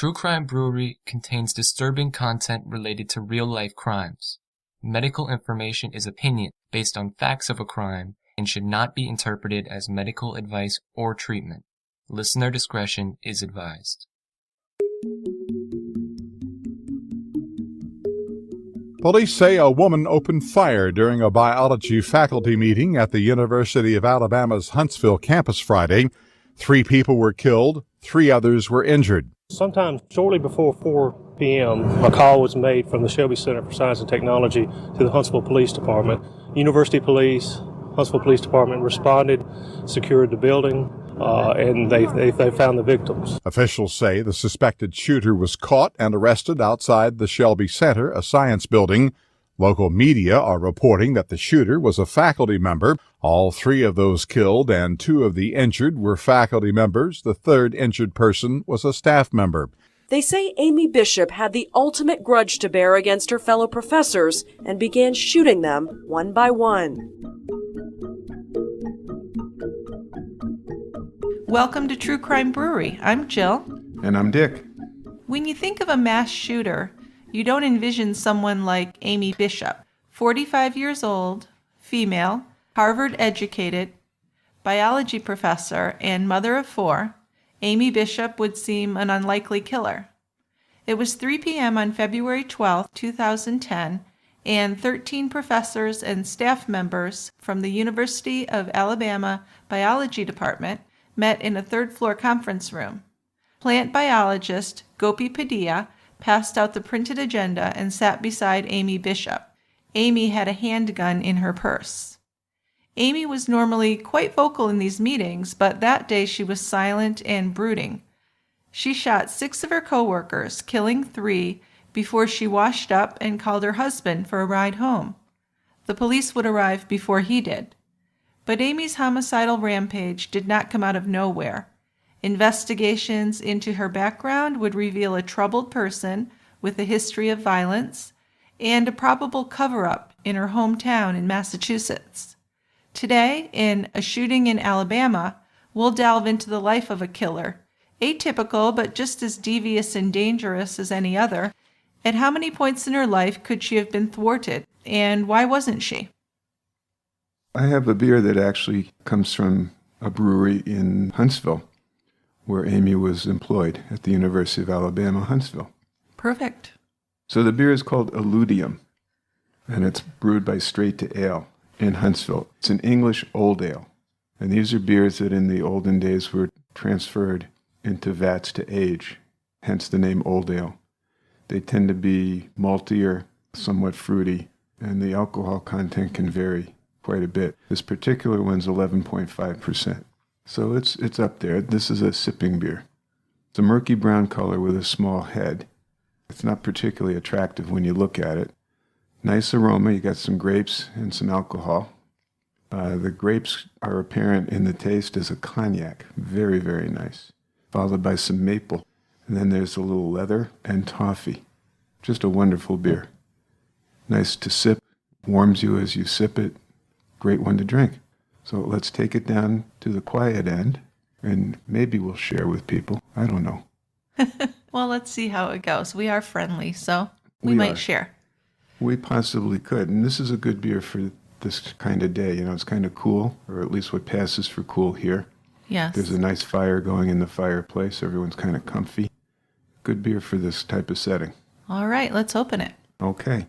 True Crime Brewery contains disturbing content related to real-life crimes. Medical information is opinion based on facts of a crime and should not be interpreted as medical advice or treatment. Listener discretion is advised. Police say a woman opened fire during a biology faculty meeting at the University of Alabama's Huntsville campus Friday. 3 people were killed, 3 others were injured. Sometime shortly before 4 p.m., a call was made from the Shelby Center for Science and Technology to the Huntsville Police Department. University Police, Huntsville Police Department responded, secured the building, and they found the victims. Officials say the suspected shooter was caught and arrested outside the Shelby Center, a science building. Local media are reporting that the shooter was a faculty member. All 3 of those killed and 2 of the injured were faculty members. The 3rd injured person was a staff member. They say Amy Bishop had the ultimate grudge to bear against her fellow professors and began shooting them one by one. Welcome to True Crime Brewery. I'm Jill. And I'm Dick. When you think of a mass shooter, you don't envision someone like Amy Bishop, 45 years old, female, Harvard-educated, biology professor, and mother of 4. Amy Bishop would seem an unlikely killer. It was 3 p.m. on February 12, 2010, and 13 professors and staff members from the University of Alabama Biology Department met in a 3rd-floor conference room. Plant biologist Gopi Podila passed out the printed agenda and sat beside Amy Bishop. Amy had a handgun in her purse. Amy was normally quite vocal in these meetings, but that day she was silent and brooding. She shot 6 of her coworkers, killing 3, before she washed up and called her husband for a ride home. The police would arrive before he did. But Amy's homicidal rampage did not come out of nowhere. Investigations into her background would reveal a troubled person with a history of violence and a probable cover-up in her hometown in Massachusetts. Today, in A Shooting in Alabama, we'll delve into the life of a killer, atypical but just as devious and dangerous as any other. At how many points in her life could she have been thwarted, and why wasn't she? I have a beer that actually comes from a brewery in Huntsville, where Amy was employed at the University of Alabama, Huntsville. Perfect. So the beer is called Illudium, and it's brewed by Straight to Ale in Huntsville. It's an English old ale, and these are beers that in the olden days were transferred into vats to age, hence the name old ale. They tend to be maltier, somewhat fruity, and the alcohol content can vary quite a bit. This particular one's 11.5%. So it's up there. This is a sipping beer. It's a murky brown color with a small head. It's not particularly attractive when you look at it. Nice aroma. You got some grapes and some alcohol. The grapes are apparent in the taste as a cognac. Very, very nice. Followed by some maple. And then there's a little leather and toffee. Just a wonderful beer. Nice to sip. Warms you as you sip it. Great one to drink. So let's take it down to the quiet end, and maybe we'll share with people. I don't know. Well, let's see how it goes. We are friendly, so we might share. We possibly could. And this is a good beer for this kind of day. You know, it's kind of cool, or at least what passes for cool here. Yes. There's a nice fire going in the fireplace. Everyone's kind of comfy. Good beer for this type of setting. All right, let's open it. Okay.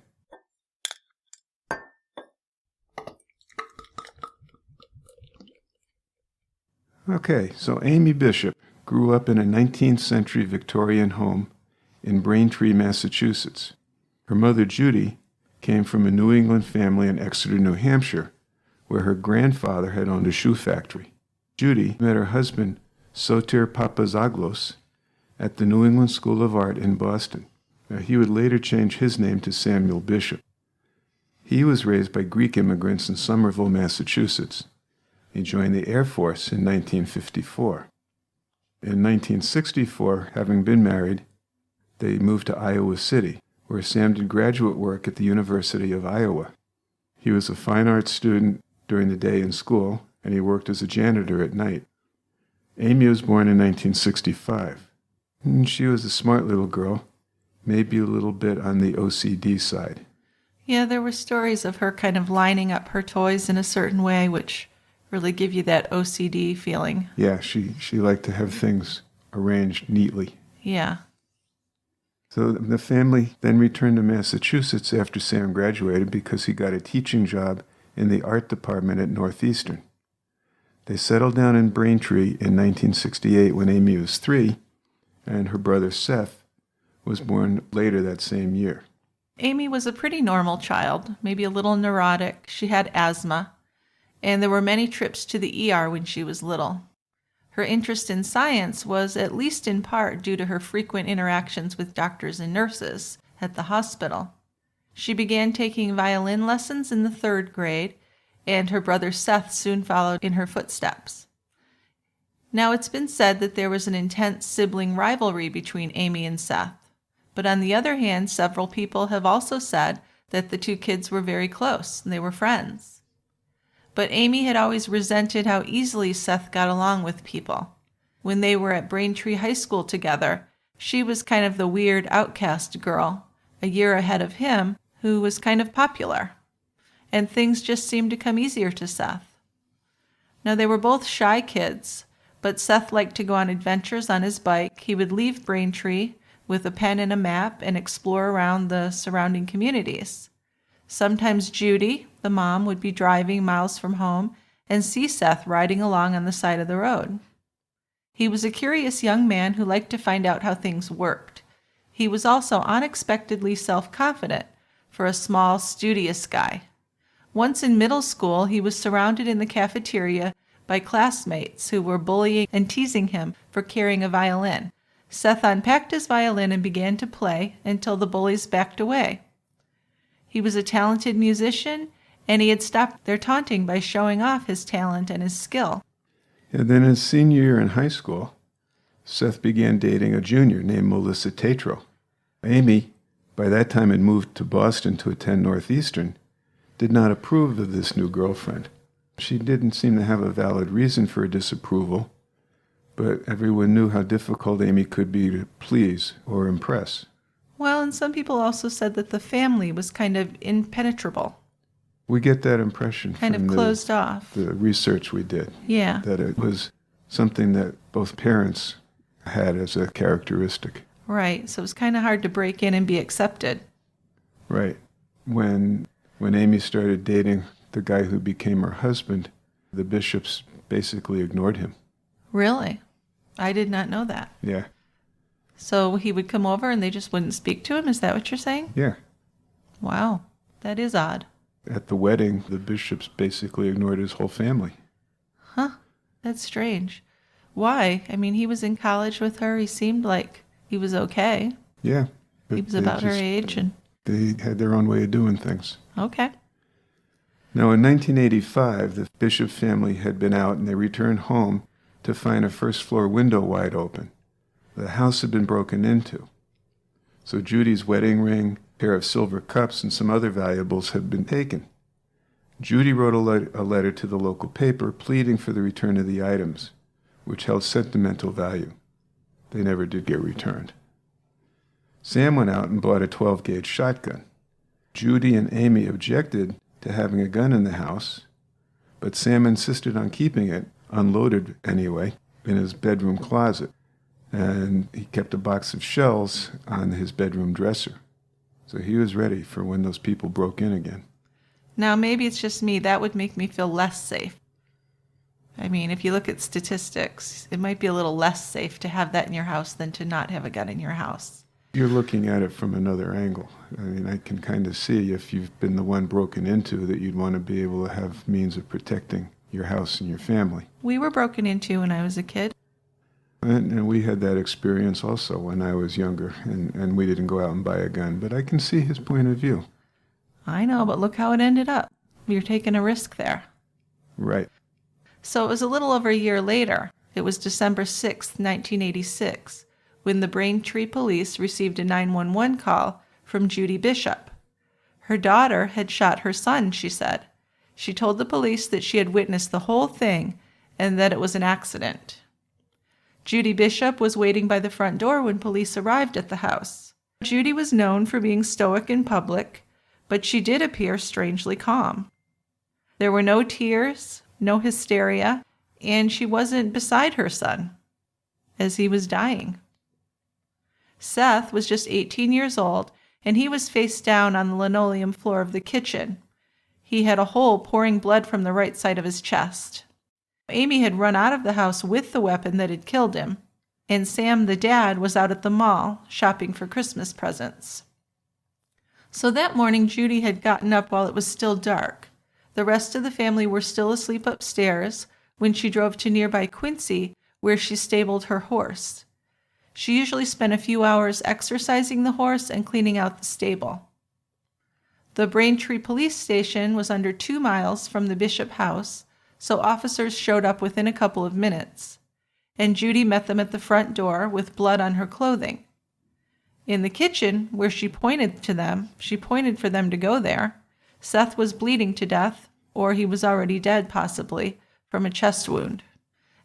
Okay, so Amy Bishop grew up in a 19th century Victorian home in Braintree, Massachusetts. Her mother, Judy, came from a New England family in Exeter, New Hampshire, where her grandfather had owned a shoe factory. Judy met her husband, Soter Papazaglos, at the New England School of Art in Boston. He would later change his name to Samuel Bishop. He was raised by Greek immigrants in Somerville, Massachusetts. He joined the Air Force in 1954. In 1964, having been married, they moved to Iowa City, where Sam did graduate work at the University of Iowa. He was a fine arts student during the day in school, and he worked as a janitor at night. Amy was born in 1965. And she was a smart little girl, maybe a little bit on the OCD side. Yeah, there were stories of her kind of lining up her toys in a certain way, which really give you that OCD feeling. Yeah, she liked to have things arranged neatly. Yeah. So the family then returned to Massachusetts after Sam graduated because he got a teaching job in the art department at Northeastern. They settled down in Braintree in 1968 when Amy was 3, and her brother Seth was born later that same year. Amy was a pretty normal child, maybe a little neurotic. She had asthma, and there were many trips to the ER when she was little. Her interest in science was at least in part due to her frequent interactions with doctors and nurses at the hospital. She began taking violin lessons in the 3rd grade, and her brother Seth soon followed in her footsteps. Now, it's been said that there was an intense sibling rivalry between Amy and Seth, but on the other hand, several people have also said that the two kids were very close and they were friends. But Amy had always resented how easily Seth got along with people. When they were at Braintree High School together, she was kind of the weird outcast girl, a year ahead of him, who was kind of popular. And things just seemed to come easier to Seth. Now, they were both shy kids, but Seth liked to go on adventures on his bike. He would leave Braintree with a pen and a map and explore around the surrounding communities. Sometimes Judy, the mom, would be driving miles from home and see Seth riding along on the side of the road. He was a curious young man who liked to find out how things worked. He was also unexpectedly self-confident for a small, studious guy. Once in middle school, he was surrounded in the cafeteria by classmates who were bullying and teasing him for carrying a violin. Seth unpacked his violin and began to play until the bullies backed away. He was a talented musician, and he had stopped their taunting by showing off his talent and his skill. And then his senior year in high school, Seth began dating a junior named Melissa Tatro. Amy, by that time, had moved to Boston to attend Northeastern, did not approve of this new girlfriend. She didn't seem to have a valid reason for her disapproval, but everyone knew how difficult Amy could be to please or impress. Well, and some people also said that the family was kind of impenetrable. We get that impression kind from of closed off. The research we did. Yeah. That it was something that both parents had as a characteristic. Right, so it was kind of hard to break in and be accepted. Right. When Amy started dating the guy who became her husband, the bishops basically ignored him. Really? I did not know that. Yeah. So he would come over and they just wouldn't speak to him? Is that what you're saying? Yeah. Wow, that is odd. At the wedding, the bishops basically ignored his whole family. Huh, that's strange. Why? I mean, he was in college with her. He seemed like he was okay. Yeah. He was about her age. And they had their own way of doing things. Okay. Now, in 1985, the Bishop family had been out and they returned home to find a first-floor window wide open. The house had been broken into. So Judy's wedding ring, pair of silver cups, and some other valuables had been taken. Judy wrote a letter to the local paper pleading for the return of the items, which held sentimental value. They never did get returned. Sam went out and bought a 12-gauge shotgun. Judy and Amy objected to having a gun in the house, but Sam insisted on keeping it, unloaded anyway, in his bedroom closet, and he kept a box of shells on his bedroom dresser. So he was ready for when those people broke in again. Now, maybe it's just me. That would make me feel less safe. I mean, if you look at statistics, it might be a little less safe to have that in your house than to not have a gun in your house. You're looking at it from another angle. I mean, I can kind of see if you've been the one broken into that you'd want to be able to have means of protecting your house and your family. We were broken into when I was a kid. And we had that experience also when I was younger, and we didn't go out and buy a gun. But I can see his point of view. I know, but look how it ended up. You're taking a risk there. Right. So it was a little over a year later. It was December 6th, 1986, when the Braintree police received a 911 call from Judy Bishop. Her daughter had shot her son, she said. She told the police that she had witnessed the whole thing and that it was an accident. Judy Bishop was waiting by the front door when police arrived at the house. Judy was known for being stoic in public, but she did appear strangely calm. There were no tears, no hysteria, and she wasn't beside her son, as he was dying. Seth was just 18 years old, and he was face down on the linoleum floor of the kitchen. He had a hole pouring blood from the right side of his chest. Amy had run out of the house with the weapon that had killed him, and Sam, the dad, was out at the mall shopping for Christmas presents. So that morning, Judy had gotten up while it was still dark. The rest of the family were still asleep upstairs when she drove to nearby Quincy, where she stabled her horse. She usually spent a few hours exercising the horse and cleaning out the stable. The Braintree police station was under 2 miles from the Bishop house, so officers showed up within a couple of minutes, and Judy met them at the front door with blood on her clothing. In the kitchen, where she pointed for them to go there. Seth was bleeding to death, or he was already dead possibly, from a chest wound.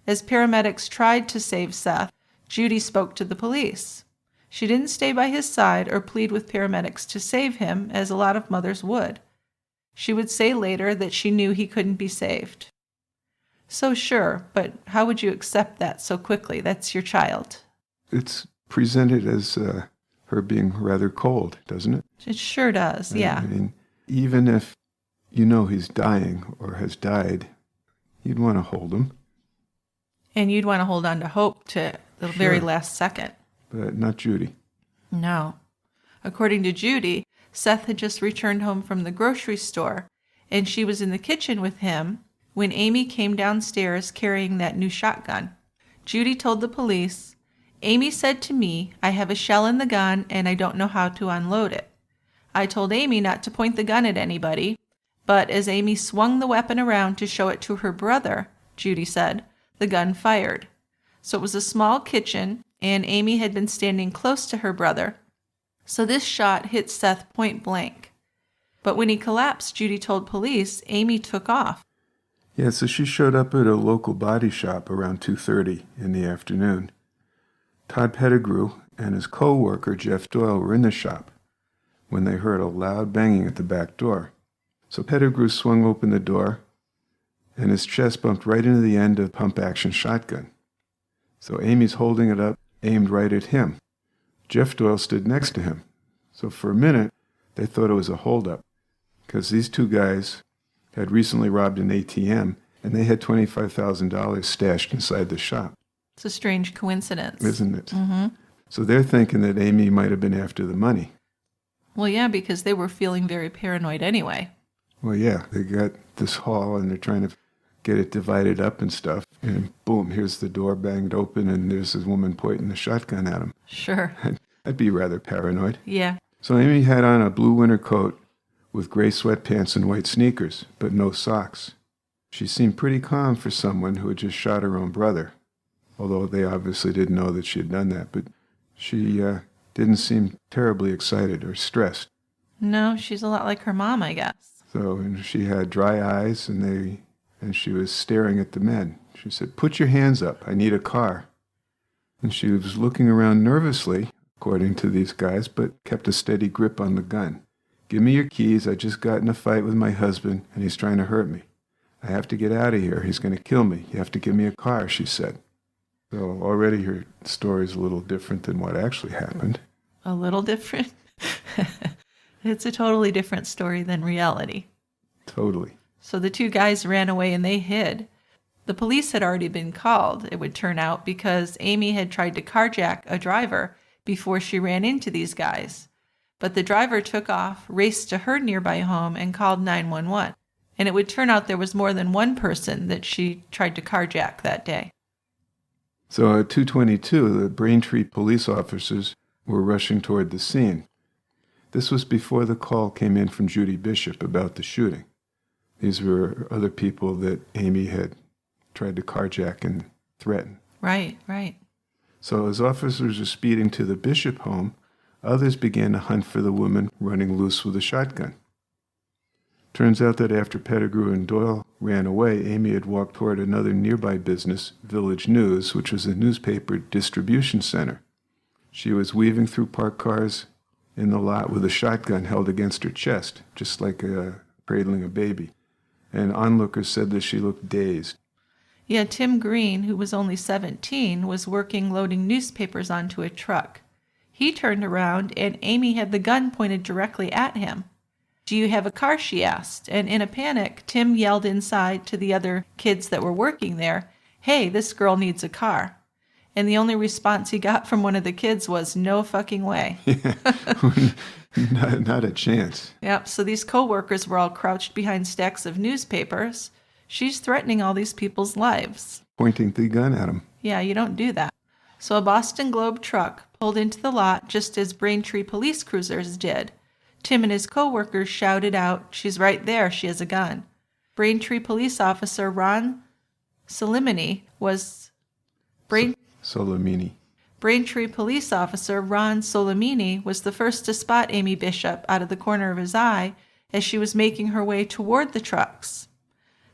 As paramedics tried to save Seth, Judy spoke to the police. She didn't stay by his side or plead with paramedics to save him, as a lot of mothers would. She would say later that she knew he couldn't be saved. So sure, but how would you accept that so quickly? That's your child. It's presented as her being rather cold, doesn't it? It sure does, yeah. I mean, even if you know he's dying or has died, you'd want to hold him. And you'd want to hold on to hope to the very last second. But not Judy. No. According to Judy, Seth had just returned home from the grocery store, and she was in the kitchen with him when Amy came downstairs carrying that new shotgun. Judy told the police, "Amy said to me, I have a shell in the gun and I don't know how to unload it. I told Amy not to point the gun at anybody, but as Amy swung the weapon around to show it to her brother," Judy said, "the gun fired." So it was a small kitchen, and Amy had been standing close to her brother. So this shot hit Seth point blank. But when he collapsed, Judy told police, Amy took off. Yeah, so she showed up at a local body shop around 2:30 in the afternoon. Todd Pettigrew and his co-worker, Jeff Doyle, were in the shop when they heard a loud banging at the back door. So Pettigrew swung open the door, and his chest bumped right into the end of the pump-action shotgun. So Amy's holding it up, aimed right at him. Jeff Doyle stood next to him. So for a minute, they thought it was a holdup, because these two guys had recently robbed an ATM, and they had $25,000 stashed inside the shop. It's a strange coincidence. Isn't it? Mm-hmm. So they're thinking that Amy might have been after the money. Well, yeah, because they were feeling very paranoid anyway. Well, yeah, they got this haul, and they're trying to get it divided up and stuff. And boom, here's the door banged open, and there's this woman pointing the shotgun at him. Sure. I'd be rather paranoid. Yeah. So Amy had on a blue winter coat with gray sweatpants and white sneakers, but no socks. She seemed pretty calm for someone who had just shot her own brother, although they obviously didn't know that she had done that. But she didn't seem terribly excited or stressed. No, she's a lot like her mom, I guess. So and she had dry eyes, and she was staring at the men. She said, "Put your hands up. I need a car." And she was looking around nervously, according to these guys, but kept a steady grip on the gun. "Give me your keys. I just got in a fight with my husband, and he's trying to hurt me. I have to get out of here. He's going to kill me. You have to give me a car," she said. So already her story's a little different than what actually happened. A little different? It's a totally different story than reality. Totally. So the two guys ran away and they hid. The police had already been called, it would turn out, because Amy had tried to carjack a driver before she ran into these guys. But the driver took off, raced to her nearby home, and called 911. And it would turn out there was more than one person that she tried to carjack that day. So at 2:22, the Braintree police officers were rushing toward the scene. This was before the call came in from Judy Bishop about the shooting. These were other people that Amy had tried to carjack and threaten. Right, right. So as officers were speeding to the Bishop home, others began to hunt for the woman running loose with a shotgun. Turns out that after Pettigrew and Doyle ran away, Amy had walked toward another nearby business, Village News, which was a newspaper distribution center. She was weaving through parked cars in the lot with a shotgun held against her chest, just like cradling a baby. And onlookers said that she looked dazed. Yeah, Tim Green, who was only 17, was working loading newspapers onto a truck. He turned around, and Amy had the gun pointed directly at him. "Do you have a car?" she asked, and in a panic, Tim yelled inside to the other kids that were working there, "Hey, this girl needs a car." And the only response he got from one of the kids was, "No fucking way." Not a chance. Yep, so these co-workers were all crouched behind stacks of newspapers. She's threatening all these people's lives. Pointing the gun at him. Yeah, you don't do that. So a Boston Globe truck pulled into the lot just as Braintree police cruisers did. Tim and his co-workers shouted out, "She's right there, she has a gun." Braintree police officer Ron Solimene was... Solimene. Braintree police officer Ron Solimene was the first to spot Amy Bishop out of the corner of his eye as she was making her way toward the trucks.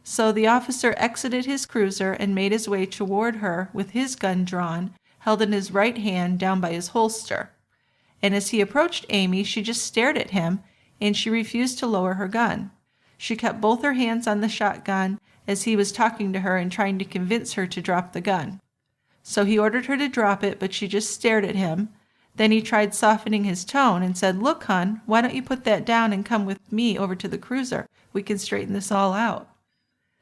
So the officer exited his cruiser and made his way toward her with his gun drawn, held in his right hand down by his holster. And as he approached Amy, she just stared at him, and she refused to lower her gun. She kept both her hands on the shotgun as he was talking to her and trying to convince her to drop the gun. So he ordered her to drop it, but she just stared at him. Then he tried softening his tone and said, "Look, hon, why don't you put that down and come with me over to the cruiser? We can straighten this all out."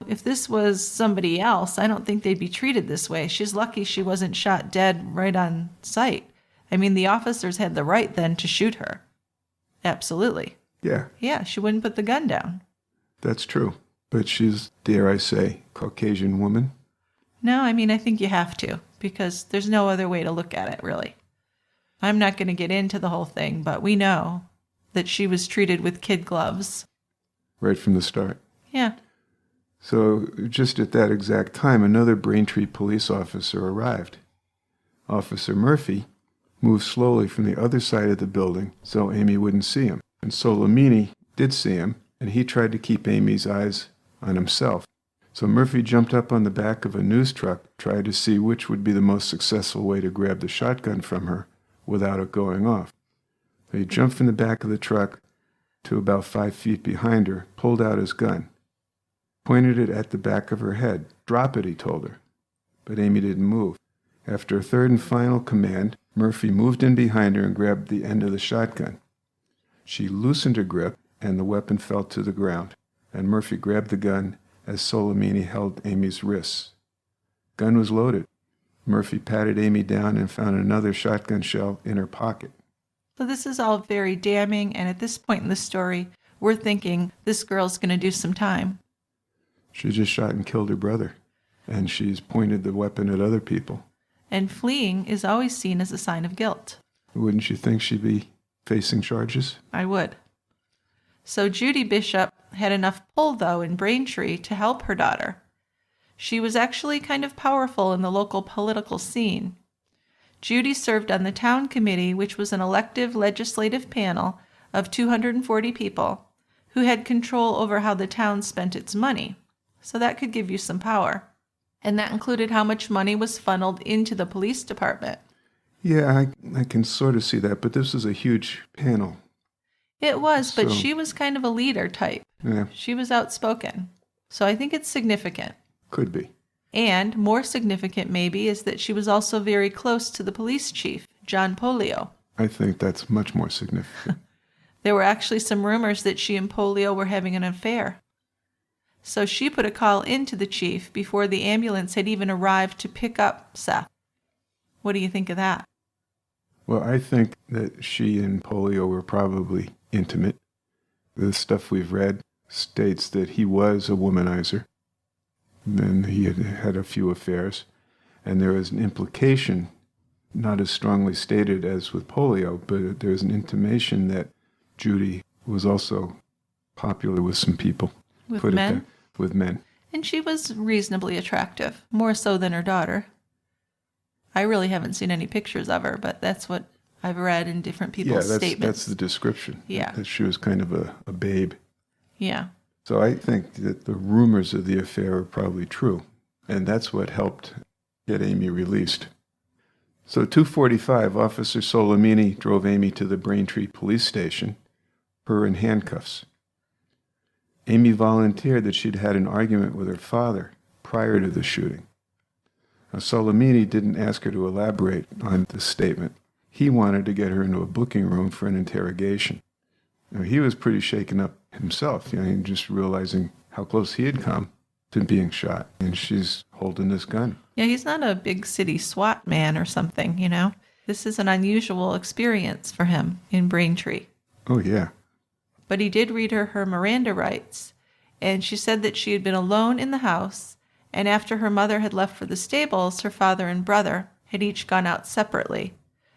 If this was somebody else, I don't think they'd be treated this way. She's lucky she wasn't shot dead right on sight. I mean, the officers had the right then to shoot her. Absolutely. Yeah. Yeah, she wouldn't put the gun down. That's true. But she's, dare I say, Caucasian woman. No, I mean, I think you have to, because there's no other way to look at it, really. I'm not going to get into the whole thing, but we know that she was treated with kid gloves. Right from the start. Yeah. So just at that exact time, another Braintree police officer arrived. Officer Murphy moved slowly from the other side of the building so Amy wouldn't see him. And Solimene did see him, and he tried to keep Amy's eyes on himself. So Murphy jumped up on the back of a news truck, tried to see which would be the most successful way to grab the shotgun from her without it going off. So he jumped from the back of the truck to about 5 feet behind her, pulled out his gun, pointed it at the back of her head. "Drop it," he told her. But Amy didn't move. After a third and final command, Murphy moved in behind her and grabbed the end of the shotgun. She loosened her grip, and the weapon fell to the ground, and Murphy grabbed the gun as Solimene held Amy's wrists. Gun was loaded. Murphy patted Amy down and found another shotgun shell in her pocket. So this is all very damning, and at this point in the story, we're thinking this girl's going to do some time. She just shot and killed her brother, and she's pointed the weapon at other people. And fleeing is always seen as a sign of guilt. Wouldn't you think she'd be facing charges? I would. So Judy Bishop had enough pull, though, in Braintree to help her daughter. She was actually kind of powerful in the local political scene. Judy served on the town committee, which was an elective legislative panel of 240 people who had control over how the town spent its money. So that could give you some power. And that included how much money was funneled into the police department. Yeah, I can sort of see that, but this is a huge panel. It was, but So- she was kind of a leader type. Yeah, She was outspoken. So I think it's significant. could be. And more significant, maybe, is that she was also very close to the police chief, John Polio. I think that's much more significant. There were actually some rumors that she and Polio were having an affair. So she put a call into the chief before the ambulance had even arrived to pick up Seth. What do you think of that? Well, I think that she and Polio were probably intimate. The stuff we've read states that he was a womanizer. And then he had a few affairs. And there was an implication, not as strongly stated as with Polio, but there's an intimation that Judy was also popular with some people. With Put it men? there. With men. And she was reasonably attractive, more so than her daughter. I really haven't seen any pictures of her, but that's what I've read in different people's Yeah, statements. that's the description. Yeah. That she was kind of a babe. Yeah. So I think that the rumors of the affair are probably true, and that's what helped get Amy released. So 2:45, Officer Solimini drove Amy to the Braintree police station, her in handcuffs. Amy volunteered that she'd had an argument with her father prior to the shooting. Now, Solimini didn't ask her to elaborate on this statement. He wanted to get her into a booking room for an interrogation. Now, he was pretty shaken up himself, just realizing how close he had come to being shot, and she's holding this gun. Yeah, he's not a big city SWAT man or something, This is an unusual experience for him in Braintree. Oh, yeah. But he did read her Miranda rights, and she said that she had been alone in the house, and after her mother had left for the stables, her father and brother had each gone out separately.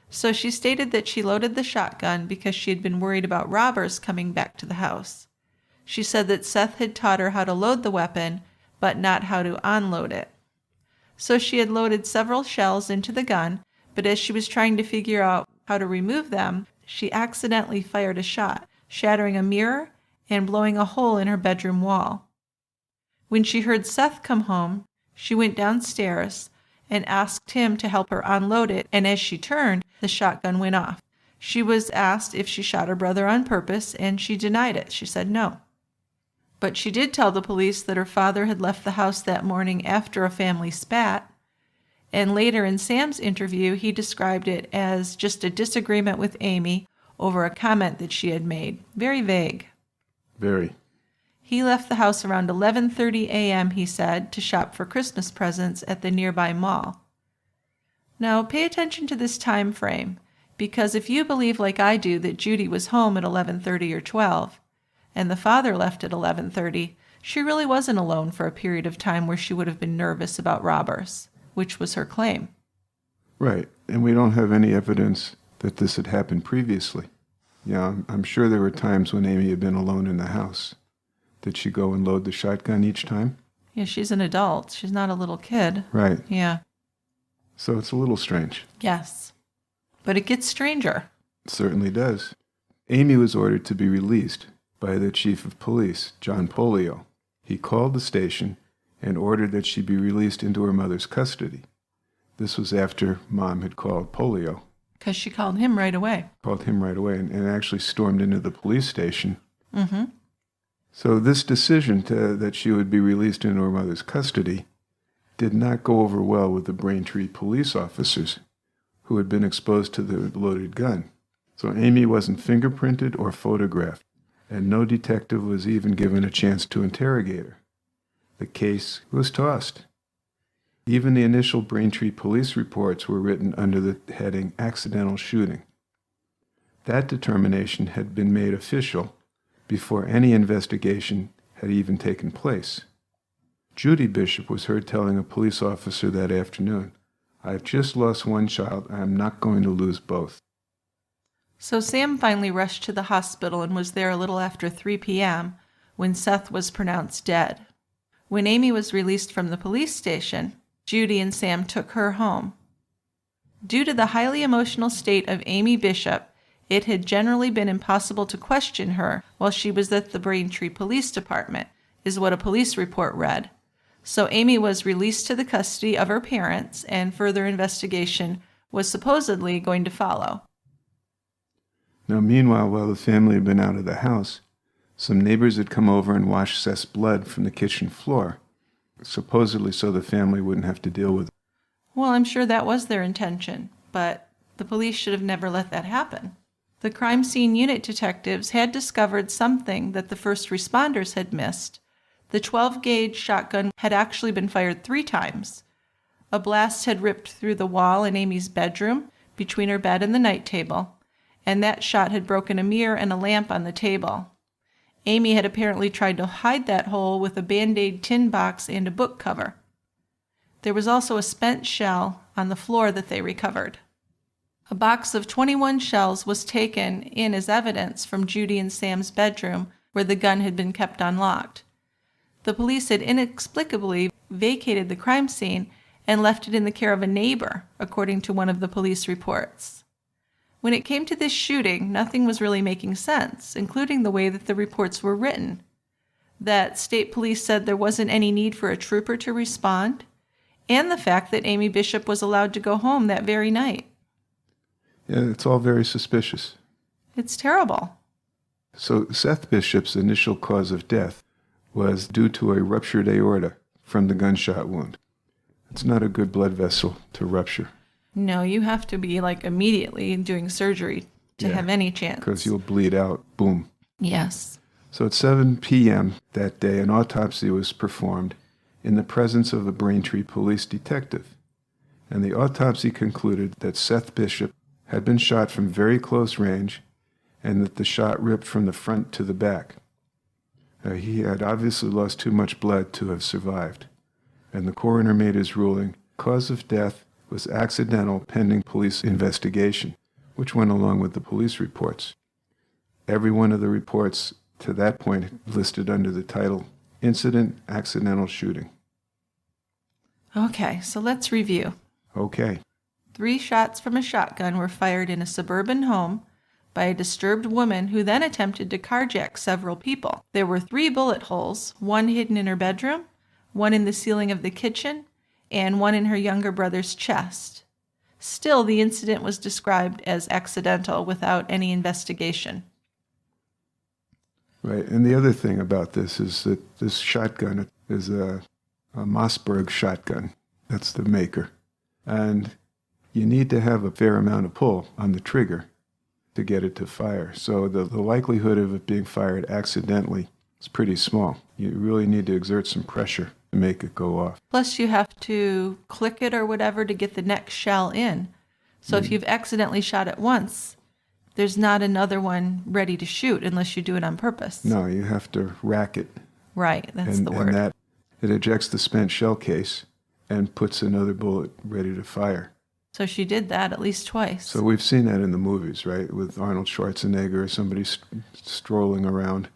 So she stated that she loaded the shotgun because she had been worried about robbers coming back to the house. She said that Seth had taught her how to load the weapon, but not how to unload it. So she had loaded several shells into the gun, but as she was trying to figure out how to remove them, she accidentally fired a shot, shattering a mirror and blowing a hole in her bedroom wall. When she heard Seth come home, she went downstairs and asked him to help her unload it, and as she turned, the shotgun went off. She was asked if she shot her brother on purpose, and she denied it. She said no. But she did tell the police that her father had left the house that morning after a family spat, and later in Sam's interview, he described it as just a disagreement with Amy over a comment that she had made. Very vague. Very. He left the house around 11:30 a.m., he said, to shop for Christmas presents at the nearby mall. Now, pay attention to this time frame, because if you believe like I do that Judy was home at 11:30 or 12, and the father left at 11:30, she really wasn't alone for a period of time where she would have been nervous about robbers, which was her claim. Right, and we don't have any evidence that this had happened previously. Yeah, I'm sure there were times when Amy had been alone in the house. Did she go and load the shotgun each time? Yeah, she's an adult. She's not a little kid. Right. Yeah. So it's a little strange. Yes. But it gets stranger. It certainly does. Amy was ordered to be released by the chief of police, John Polio. He called the station and ordered that she be released into her mother's custody. This was after Mom had called Polio. Because she called him right away. And actually stormed into the police station. Mm-hmm. So this decision that she would be released into her mother's custody did not go over well with the Braintree police officers who had been exposed to the loaded gun. So Amy wasn't fingerprinted or photographed, and no detective was even given a chance to interrogate her. The case was tossed. Even the initial Braintree police reports were written under the heading accidental shooting. That determination had been made official before any investigation had even taken place. Judy Bishop was heard telling a police officer that afternoon, "I've just lost one child. I'm not going to lose both." So Sam finally rushed to the hospital and was there a little after 3 p.m. when Seth was pronounced dead. When Amy was released from the police station, Judy and Sam took her home. Due to the highly emotional state of Amy Bishop, it had generally been impossible to question her while she was at the Braintree Police Department, is what a police report read. So Amy was released to the custody of her parents, and further investigation was supposedly going to follow. Now, meanwhile, while the family had been out of the house, some neighbors had come over and washed Seth's blood from the kitchen floor, supposedly so the family wouldn't have to deal with it. Well, I'm sure that was their intention, but the police should have never let that happen. The crime scene unit detectives had discovered something that the first responders had missed. The 12-gauge shotgun had actually been fired 3 times. A blast had ripped through the wall in Amy's bedroom, between her bed and the night table, and that shot had broken a mirror and a lamp on the table. Amy had apparently tried to hide that hole with a Band-Aid tin box and a book cover. There was also a spent shell on the floor that they recovered. A box of 21 shells was taken in as evidence from Judy and Sam's bedroom where the gun had been kept unlocked. The police had inexplicably vacated the crime scene and left it in the care of a neighbor, according to one of the police reports. When it came to this shooting, nothing was really making sense, including the way that the reports were written. that state police said there wasn't any need for a trooper to respond, and the fact that Amy Bishop was allowed to go home that very night. Yeah, it's all very suspicious. It's terrible. So Seth Bishop's initial cause of death was due to a ruptured aorta from the gunshot wound. It's not a good blood vessel to rupture. No, you have to be immediately doing surgery to have any chance. Because you'll bleed out. Boom. Yes. So at 7 p.m. that day, an autopsy was performed in the presence of a Braintree police detective. And the autopsy concluded that Seth Bishop had been shot from very close range and that the shot ripped from the front to the back. He had obviously lost too much blood to have survived. And the coroner made his ruling. Cause of death was accidental pending police investigation, which went along with the police reports. Every one of the reports to that point listed under the title, Incident Accidental Shooting. Okay, so let's review. Okay. 3 shots from a shotgun were fired in a suburban home by a disturbed woman who then attempted to carjack several people. There were 3 bullet holes, 1 hidden in her bedroom, 1 in the ceiling of the kitchen, and 1 in her younger brother's chest. Still, the incident was described as accidental without any investigation. Right, and the other thing about this is that this shotgun is a Mossberg shotgun. That's the maker. And you need to have a fair amount of pull on the trigger to get it to fire. So the likelihood of it being fired accidentally is pretty small. You really need to exert some pressure to make it go off. Plus, you have to click it or whatever to get the next shell in. So if you've accidentally shot it once, there's not another one ready to shoot unless you do it on purpose. No, you have to rack it. Right, that's the word. And that it ejects the spent shell case and puts another bullet ready to fire. So she did that at least twice. So we've seen that in the movies, right? With Arnold Schwarzenegger or somebody strolling around,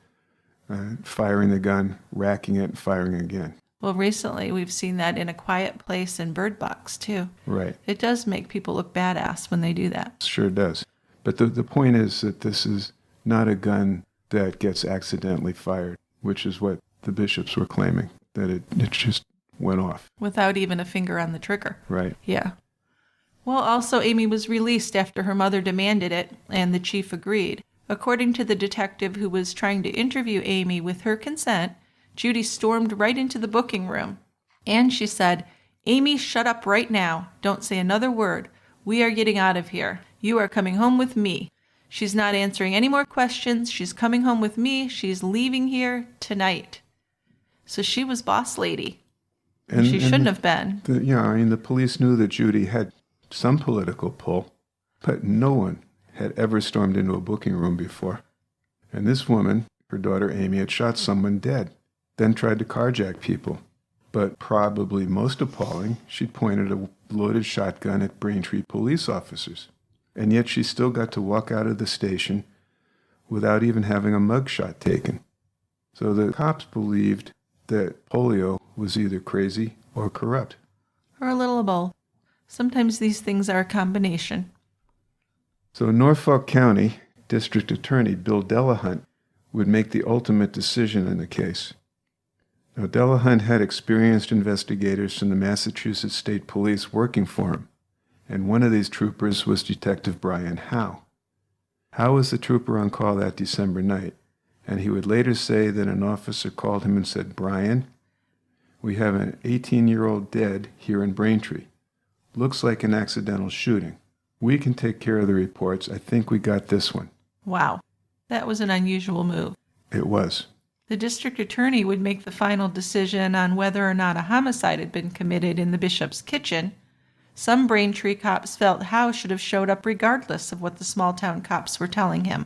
firing the gun, racking it, and firing again. Well, recently we've seen that in A Quiet Place and Bird Box, too. Right. It does make people look badass when they do that. Sure does. But the point is that this is not a gun that gets accidentally fired, which is what the Bishops were claiming, that it just went off. Without even a finger on the trigger. Right. Yeah. Well, also, Amy was released after her mother demanded it, and the chief agreed. According to the detective who was trying to interview Amy with her consent, Judy stormed right into the booking room. And she said, "Amy, shut up right now. Don't say another word. We are getting out of here. You are coming home with me. She's not answering any more questions. She's coming home with me. She's leaving here tonight." So she was boss lady. And she shouldn't have been. The police knew that Judy had some political pull, but no one had ever stormed into a booking room before. And this woman, her daughter Amy, had shot someone dead, then tried to carjack people. But probably most appalling, she'd pointed a loaded shotgun at Braintree police officers. And yet she still got to walk out of the station without even having a mugshot taken. So the cops believed that Polio was either crazy or corrupt. Or a little of both. Sometimes these things are a combination. So Norfolk County District Attorney Bill Delahunt would make the ultimate decision in the case. Now, Delahunt had experienced investigators from the Massachusetts State Police working for him, and one of these troopers was Detective Brian Howe. Howe was the trooper on call that December night, and he would later say that an officer called him and said, "Brian, we have an 18-year-old dead here in Braintree. Looks like an accidental shooting. We can take care of the reports. I think we got this one." Wow, that was an unusual move. It was. The district attorney would make the final decision on whether or not a homicide had been committed in the Bishop's kitchen. Some Braintree cops felt Howe should have showed up regardless of what the small-town cops were telling him.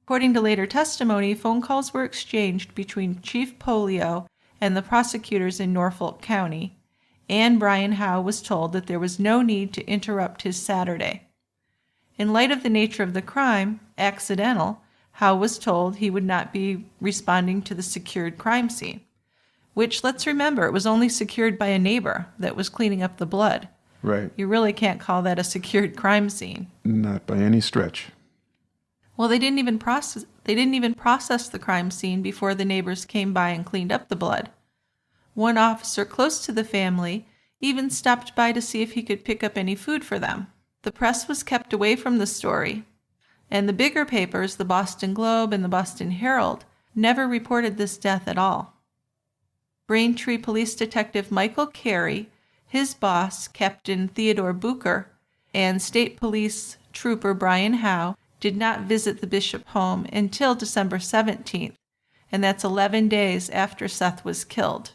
According to later testimony, phone calls were exchanged between Chief Polio and the prosecutors in Norfolk County, and Brian Howe was told that there was no need to interrupt his Saturday. In light of the nature of the crime, accidental, Howe was told he would not be responding to the secured crime scene, which, let's remember, it was only secured by a neighbor that was cleaning up the blood. Right. You really can't call that a secured crime scene. Not by any stretch. Well, they didn't even process the crime scene before the neighbors came by and cleaned up the blood. One officer close to the family even stopped by to see if he could pick up any food for them. The press was kept away from the story, and the bigger papers, the Boston Globe and the Boston Herald, never reported this death at all. Braintree Police Detective Michael Carey, his boss, Captain Theodore Bucher, and State Police Trooper Brian Howe did not visit the Bishop home until December 17th, and that's 11 days after Seth was killed.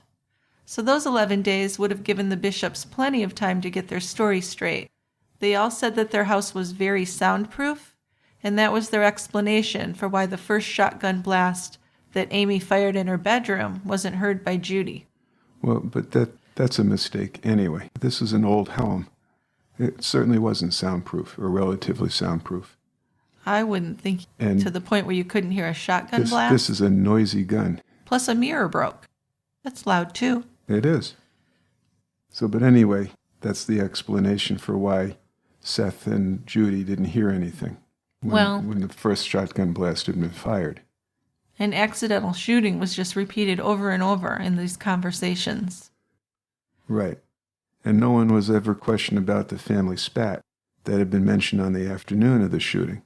So those 11 days would have given the Bishops plenty of time to get their story straight. They all said that their house was very soundproof, and that was their explanation for why the first shotgun blast that Amy fired in her bedroom wasn't heard by Judy. Well, but that's a mistake anyway. This is an old home. It certainly wasn't soundproof, or relatively soundproof. I wouldn't think And to the point where you couldn't hear a shotgun blast. This is a noisy gun. Plus a mirror broke. That's loud too. It is. So, but anyway, that's the explanation for why Seth and Judy didn't hear anything when the first shotgun blast had been fired. An accidental shooting was just repeated over and over in these conversations. Right. And no one was ever questioned about the family spat that had been mentioned on the afternoon of the shooting.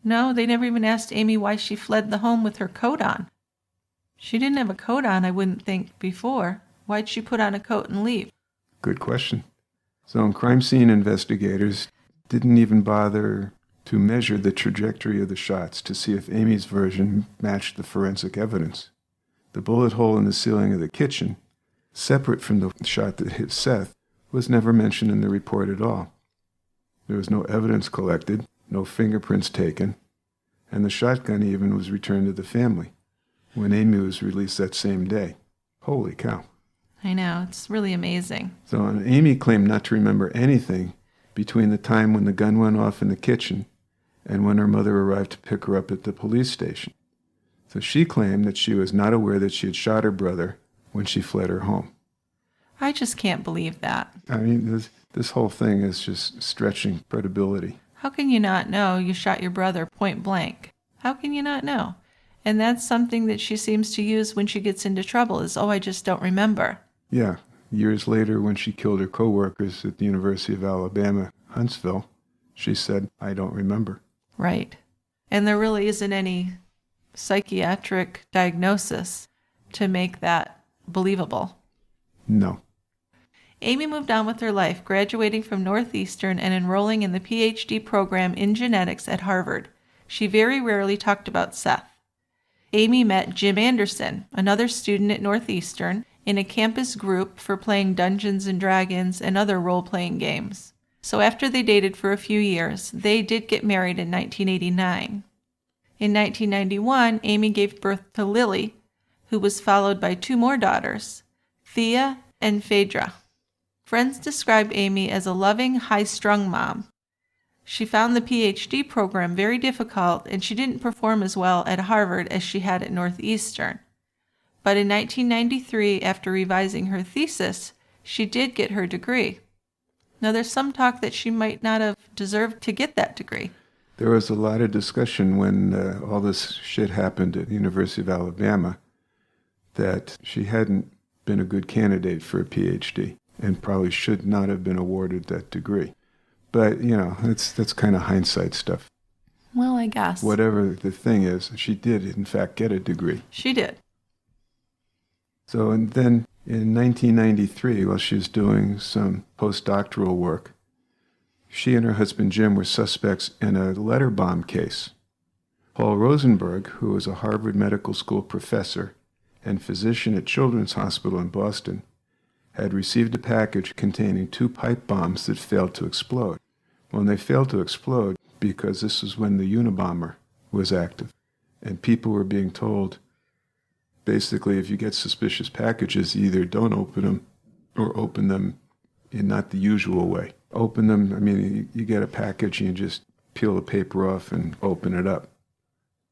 No, they never even asked Amy why she fled the home with her coat on. She didn't have a coat on, I wouldn't think, before. Why'd she put on a coat and leave? Good question. So crime scene investigators didn't even bother to measure the trajectory of the shots to see if Amy's version matched the forensic evidence. The bullet hole in the ceiling of the kitchen, separate from the shot that hit Seth, was never mentioned in the report at all. There was no evidence collected, no fingerprints taken, and the shotgun even was returned to the family when Amy was released that same day. Holy cow. I know, it's really amazing. So Amy claimed not to remember anything between the time when the gun went off in the kitchen and when her mother arrived to pick her up at the police station. So she claimed that she was not aware that she had shot her brother when she fled her home. I just can't believe that. I mean, this whole thing is just stretching credibility. How can you not know you shot your brother point blank? How can you not know? And that's something that she seems to use when she gets into trouble is, I just don't remember. Yeah. Years later, when she killed her co-workers at the University of Alabama, Huntsville, she said, I don't remember. Right. And there really isn't any psychiatric diagnosis to make that believable. No. Amy moved on with her life, graduating from Northeastern and enrolling in the PhD program in genetics at Harvard. She very rarely talked about Seth. Amy met Jim Anderson, another student at Northeastern, in a campus group for playing Dungeons and Dragons and other role-playing games. So after they dated for a few years, they did get married in 1989. In 1991, Amy gave birth to Lily, who was followed by two more daughters, Thea and Phaedra. Friends describe Amy as a loving, high-strung mom. She found the PhD program very difficult, and she didn't perform as well at Harvard as she had at Northeastern. But in 1993, after revising her thesis, she did get her degree. Now, there's some talk that she might not have deserved to get that degree. There was a lot of discussion when all this shit happened at the University of Alabama that she hadn't been a good candidate for a PhD and probably should not have been awarded that degree. But, that's kind of hindsight stuff. Well, I guess. Whatever the thing is, she did, in fact, get a degree. She did. So, and then in 1993, while she was doing some postdoctoral work, she and her husband Jim were suspects in a letter bomb case. Paul Rosenberg, who was a Harvard Medical School professor and physician at Children's Hospital in Boston, had received a package containing 2 pipe bombs that failed to explode. Well, they failed to explode because this was when the Unabomber was active, and people were being told, basically, if you get suspicious packages, either don't open them or open them in not the usual way. Open them, I mean, you get a package and you just peel the paper off and open it up.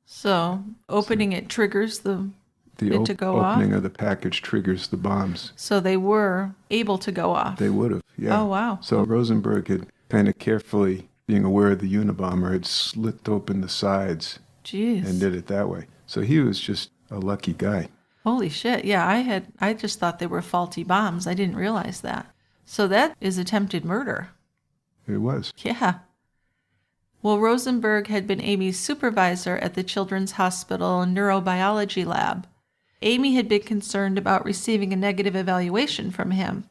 So, opening it triggers it to go off? The opening of the package triggers the bombs. So they were able to go off? They would have, yeah. Oh, wow. So Rosenberg had kind of carefully being aware of the Unabomber, had slit open the sides Jeez. and did it that way. So he was just a lucky guy. Holy shit. Yeah, I just thought they were faulty bombs. I didn't realize that. So that is attempted murder. It was. Yeah. Well, Rosenberg had been Amy's supervisor at the Children's Hospital Neurobiology Lab. Amy had been concerned about receiving a negative evaluation from him.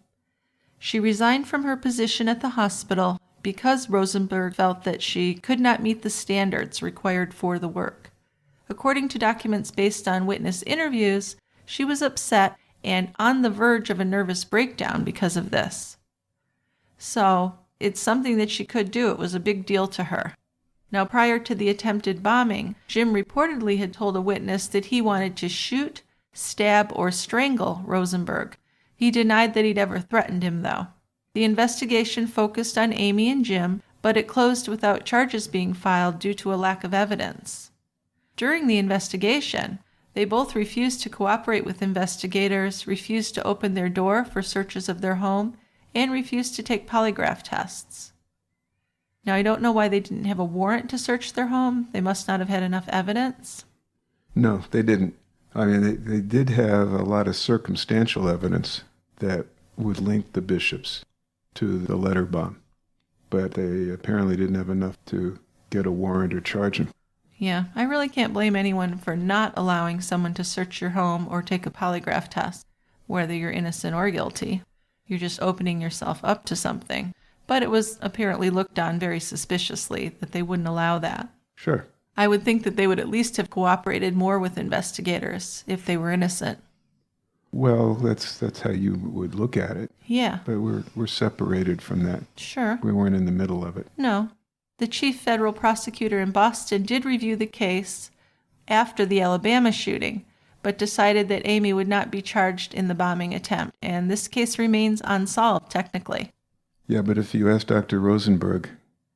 She resigned from her position at the hospital because Rosenberg felt that she could not meet the standards required for the work. According to documents based on witness interviews, she was upset and on the verge of a nervous breakdown because of this. So, it's something that she could do. It was a big deal to her. Now, prior to the attempted bombing, Jim reportedly had told a witness that he wanted to shoot, stab, or strangle Rosenberg. He denied that he'd ever threatened him, though. The investigation focused on Amy and Jim, but it closed without charges being filed due to a lack of evidence. During the investigation, they both refused to cooperate with investigators, refused to open their door for searches of their home, and refused to take polygraph tests. Now, I don't know why they didn't have a warrant to search their home. They must not have had enough evidence. No, they didn't. I mean, they did have a lot of circumstantial evidence that would link the Bishops to the letter bomb, but they apparently didn't have enough to get a warrant or charge him. Yeah, I really can't blame anyone for not allowing someone to search your home or take a polygraph test, whether you're innocent or guilty. You're just opening yourself up to something. But it was apparently looked on very suspiciously that they wouldn't allow that. Sure. I would think that they would at least have cooperated more with investigators if they were innocent. Well, that's how you would look at it. Yeah. But we're separated from that. Sure. We weren't in the middle of it. No. The chief federal prosecutor in Boston did review the case after the Alabama shooting, but decided that Amy would not be charged in the bombing attempt, and this case remains unsolved technically. Yeah, but if you ask Dr. Rosenberg,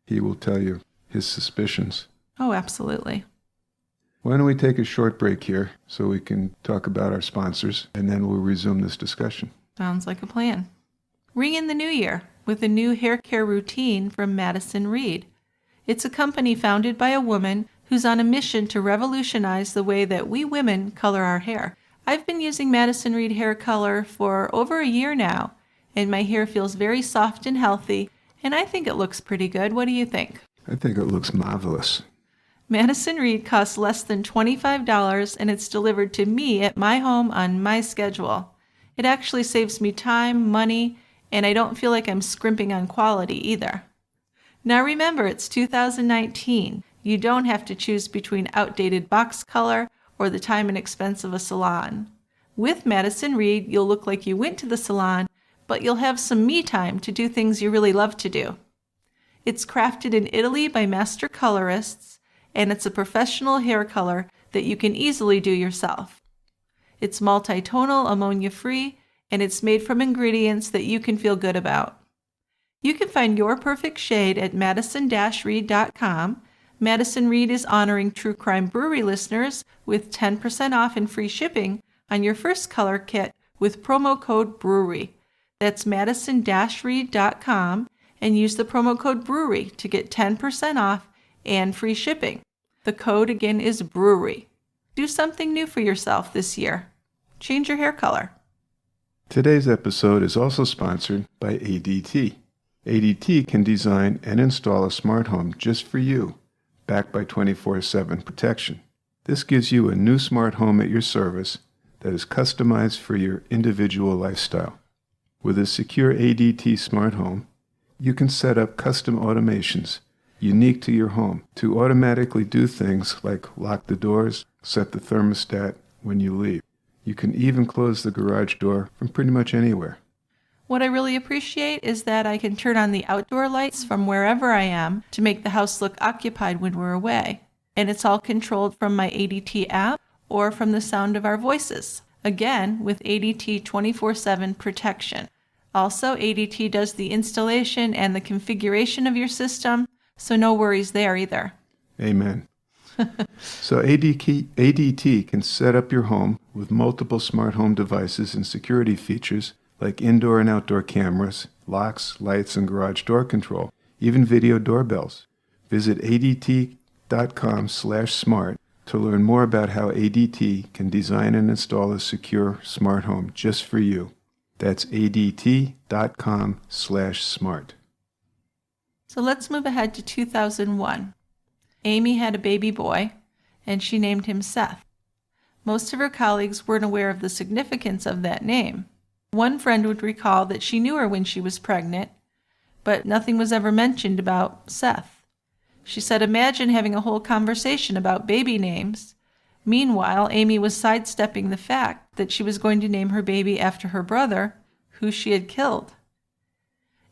he will tell you his suspicions. Oh, absolutely. Why don't we take a short break here so we can talk about our sponsors, and then we'll resume this discussion. Sounds like a plan. Ring in the new year with a new hair care routine from Madison Reed. It's a company founded by a woman who's on a mission to revolutionize the way that we women color our hair. I've been using Madison Reed hair color for over a year now, and my hair feels very soft and healthy, and I think it looks pretty good. What do you think? I think it looks marvelous. Madison Reed costs less than $25, and it's delivered to me at my home on my schedule. It actually saves me time, money, and I don't feel like I'm scrimping on quality either. Now remember, it's 2019. You don't have to choose between outdated box color or the time and expense of a salon. With Madison Reed, you'll look like you went to the salon, but you'll have some me time to do things you really love to do. It's crafted in Italy by master colorists, and it's a professional hair color that you can easily do yourself. It's multi-tonal, ammonia-free, and it's made from ingredients that you can feel good about. You can find your perfect shade at madison-reed.com. Madison Reed is honoring True Crime Brewery listeners with 10% off and free shipping on your first color kit with promo code BREWERY. That's madison-reed.com and use the promo code BREWERY to get 10% off and free shipping. The code again is BREWERY. Do something new for yourself this year. Change your hair color. Today's episode is also sponsored by ADT. ADT can design and install a smart home just for you, backed by 24/7 protection. This gives you a new smart home at your service that is customized for your individual lifestyle. With a secure ADT smart home, you can set up custom automations unique to your home to automatically do things like lock the doors, set the thermostat when you leave. You can even close the garage door from pretty much anywhere. What I really appreciate is that I can turn on the outdoor lights from wherever I am to make the house look occupied when we're away. And it's all controlled from my ADT app or from the sound of our voices. Again, with ADT 24/7 protection. Also, ADT does the installation and the configuration of your system, so no worries there either. Amen. So ADT can set up your home with multiple smart home devices and security features like indoor and outdoor cameras, locks, lights, and garage door control. even video doorbells. Visit adt.com/smart to learn more about how ADT can design and install a secure smart home just for you. That's adt.com/smart. So let's move ahead to 2001. Amy had a baby boy, and she named him Seth. Most of her colleagues weren't aware of the significance of that name. One friend would recall that she knew her when she was pregnant, but nothing was ever mentioned about Seth. She said, imagine having a whole conversation about baby names. Meanwhile, Amy was sidestepping the fact that she was going to name her baby after her brother, who she had killed.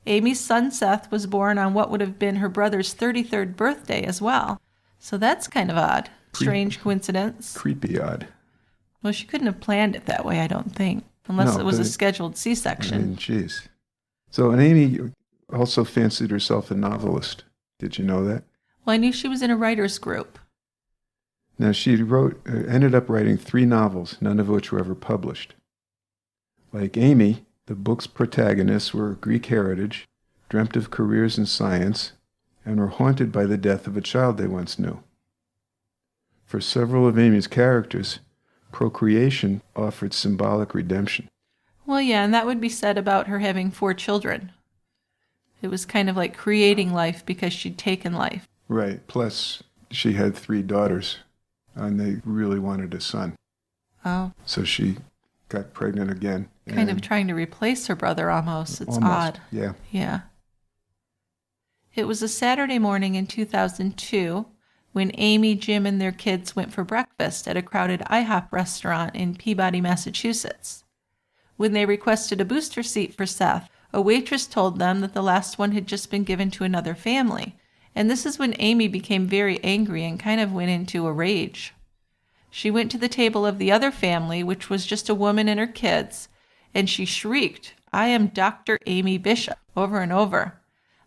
Amy's son Seth was born on what would have been her brother's 33rd birthday as well. So that's kind of odd. Strange coincidence. Creepy odd. Well, she couldn't have planned it that way, I don't think, unless No, it was a but scheduled C-section. I mean, geez. So, and Amy also fancied herself a novelist. Did you know that? Well, I knew she was in a writer's group. Now, she ended up writing 3 novels, none of which were ever published. Like Amy, the book's protagonists were of Greek heritage, dreamt of careers in science, and were haunted by the death of a child they once knew. For several of Amy's characters, procreation offered symbolic redemption. Well, yeah, and that would be said about her having 4 children. It was kind of like creating life because she'd taken life. Right. Plus, she had 3 daughters, and they really wanted a son. Oh. So she got pregnant again. Kind of trying to replace her brother almost. It's almost, odd. Yeah. Yeah. It was a Saturday morning in 2002 when Amy, Jim, and their kids went for breakfast at a crowded IHOP restaurant in Peabody, Massachusetts. When they requested a booster seat for Seth, a waitress told them that the last one had just been given to another family. And this is when Amy became very angry and kind of went into a rage. She went to the table of the other family, which was just a woman and her kids, and she shrieked, "I am Dr. Amy Bishop," over and over.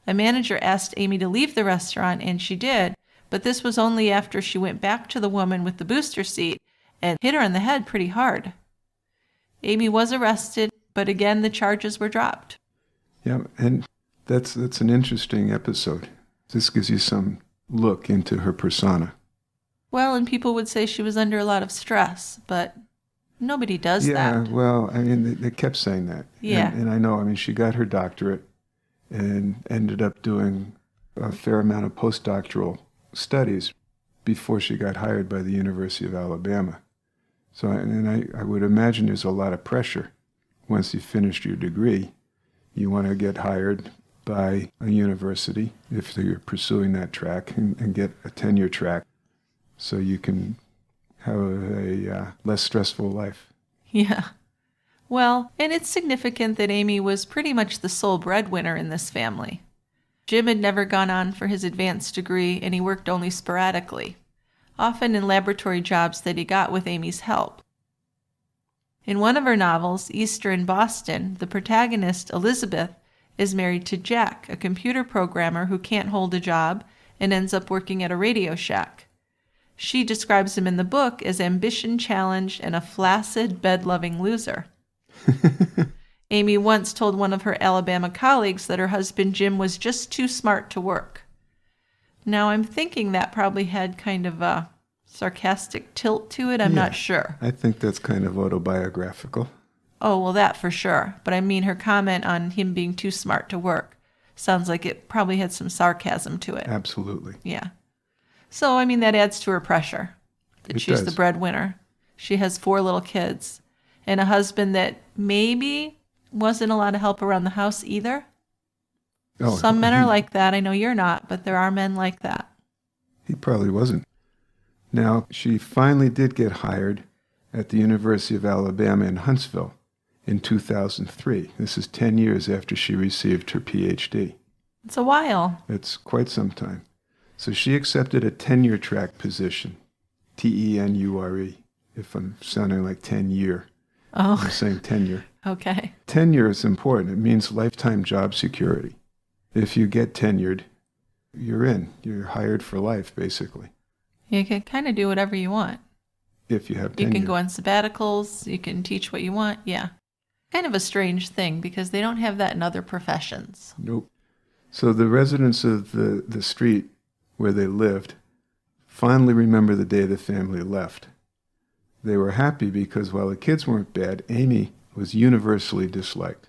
A manager asked Amy to leave the restaurant, and she did, but this was only after she went back to the woman with the booster seat and hit her on the head pretty hard. Amy was arrested, but again the charges were dropped. Yeah, and that's an interesting episode. This gives you some look into her persona. Well, and people would say she was under a lot of stress, but nobody does that. Yeah, well, I mean, they kept saying that. Yeah. And I know, I mean, she got her doctorate and ended up doing a fair amount of postdoctoral studies before she got hired by the University of Alabama. So, I would imagine there's a lot of pressure. Once you finished your degree, you want to get hired by a university, if you're pursuing that track, and get a tenure track so you can have a less stressful life. Yeah. Well, and it's significant that Amy was pretty much the sole breadwinner in this family. Jim had never gone on for his advanced degree, and he worked only sporadically, often in laboratory jobs that he got with Amy's help. In one of her novels, Easter in Boston, the protagonist, Elizabeth, is married to Jack, a computer programmer who can't hold a job and ends up working at a Radio Shack. She describes him in the book as ambition-challenged and a flaccid, bed-loving loser. Amy once told one of her Alabama colleagues that her husband Jim was just too smart to work. Now, I'm thinking that probably had kind of a sarcastic tilt to it. I'm not sure. I think that's kind of autobiographical. Oh, well, that for sure. But I mean, her comment on him being too smart to work sounds like it probably had some sarcasm to it. Absolutely. Yeah. So, I mean, that adds to her pressure that she's the breadwinner. She has 4 little kids and a husband that maybe wasn't a lot of help around the house either. Oh, Some men are like that. I know you're not, but there are men like that. He probably wasn't. Now, she finally did get hired at the University of Alabama in Huntsville in 2003. This is 10 years after she received her PhD. It's a while. It's quite some time. So she accepted a tenure track position, tenure, if I'm sounding like 10-year. Oh. I'm saying tenure. Okay. Tenure is important. It means lifetime job security. If you get tenured, you're in. You're hired for life, basically. You can kind of do whatever you want. If you have tenure. You can go on sabbaticals. You can teach what you want. Yeah. Kind of a strange thing because they don't have that in other professions. Nope. So the residents of the street where they lived fondly remember the day the family left. They were happy because while the kids weren't bad, Amy was universally disliked.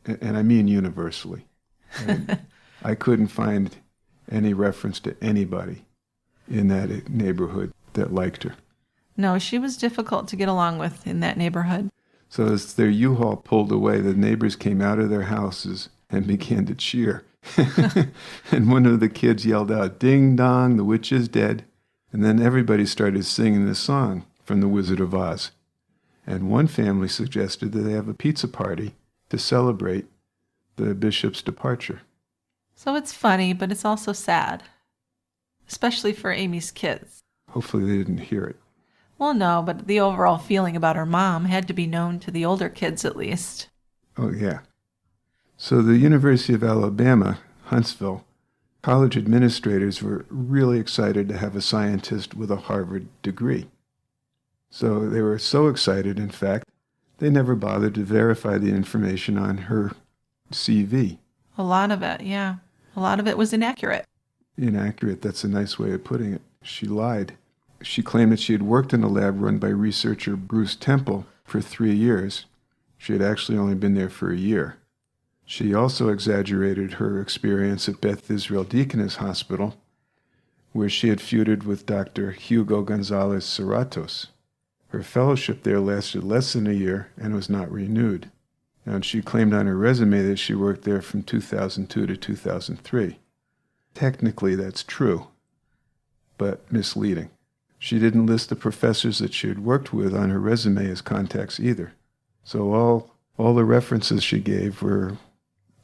And I mean universally. And I couldn't find any reference to anybody in that neighborhood that liked her. No, she was difficult to get along with in that neighborhood. So as their U-Haul pulled away, the neighbors came out of their houses and began to cheer. And one of the kids yelled out, "Ding dong, the witch is dead." And then everybody started singing this song from The Wizard of Oz. And one family suggested that they have a pizza party to celebrate the bishop's departure. So it's funny, but it's also sad, especially for Amy's kids. Hopefully they didn't hear it. Well, no, but the overall feeling about her mom had to be known to the older kids at least. Oh, yeah. So the University of Alabama, Huntsville, college administrators were really excited to have a scientist with a Harvard degree. So they were so excited, in fact, they never bothered to verify the information on her CV. A lot of it, yeah. A lot of it was inaccurate. Inaccurate, that's a nice way of putting it. She lied. She claimed that she had worked in a lab run by researcher Bruce Temple for 3 years. She had actually only been there for a year. She also exaggerated her experience at Beth Israel Deaconess Hospital, where she had feuded with Dr. Hugo Gonzalez Serratos. Her fellowship there lasted less than a year and was not renewed. And she claimed on her resume that she worked there from 2002 to 2003. Technically, that's true, but misleading. She didn't list the professors that she had worked with on her resume as contacts either. So all the references she gave were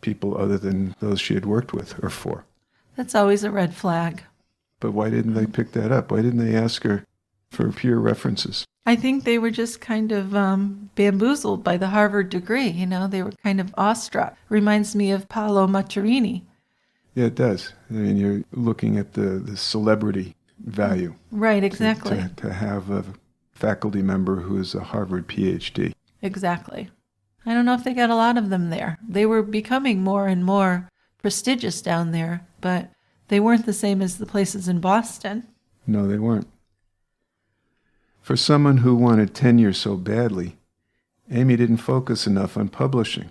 people other than those she had worked with or for. That's always a red flag. But why didn't they pick that up? Why didn't they ask her for peer references? I think they were just kind of bamboozled by the Harvard degree. You know, they were kind of awestruck. Reminds me of Paolo Macchiarini. Yeah, it does. I mean, you're looking at the celebrity value. Right, exactly. To have a faculty member who is a Harvard PhD. Exactly. I don't know if they got a lot of them there. They were becoming more and more prestigious down there, but they weren't the same as the places in Boston. No, they weren't. For someone who wanted tenure so badly, Amy didn't focus enough on publishing.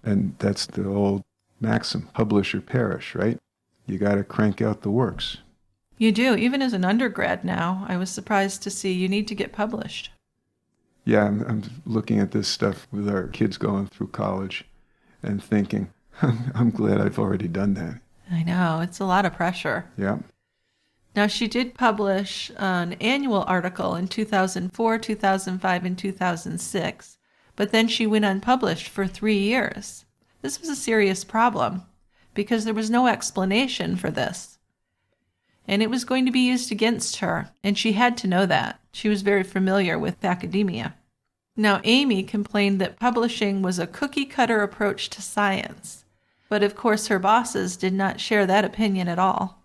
And that's the old maxim, publish or perish, right? You got to crank out the works. You do. Even as an undergrad now, I was surprised to see you need to get published. Yeah, I'm looking at this stuff with our kids going through college and thinking, I'm glad I've already done that. I know. It's a lot of pressure. Yeah. Now, she did publish an annual article in 2004, 2005, and 2006, but then she went unpublished for 3 years. This was a serious problem because there was no explanation for this. And it was going to be used against her, and she had to know that. She was very familiar with academia. Now, Amy complained that publishing was a cookie-cutter approach to science, but of course her bosses did not share that opinion at all.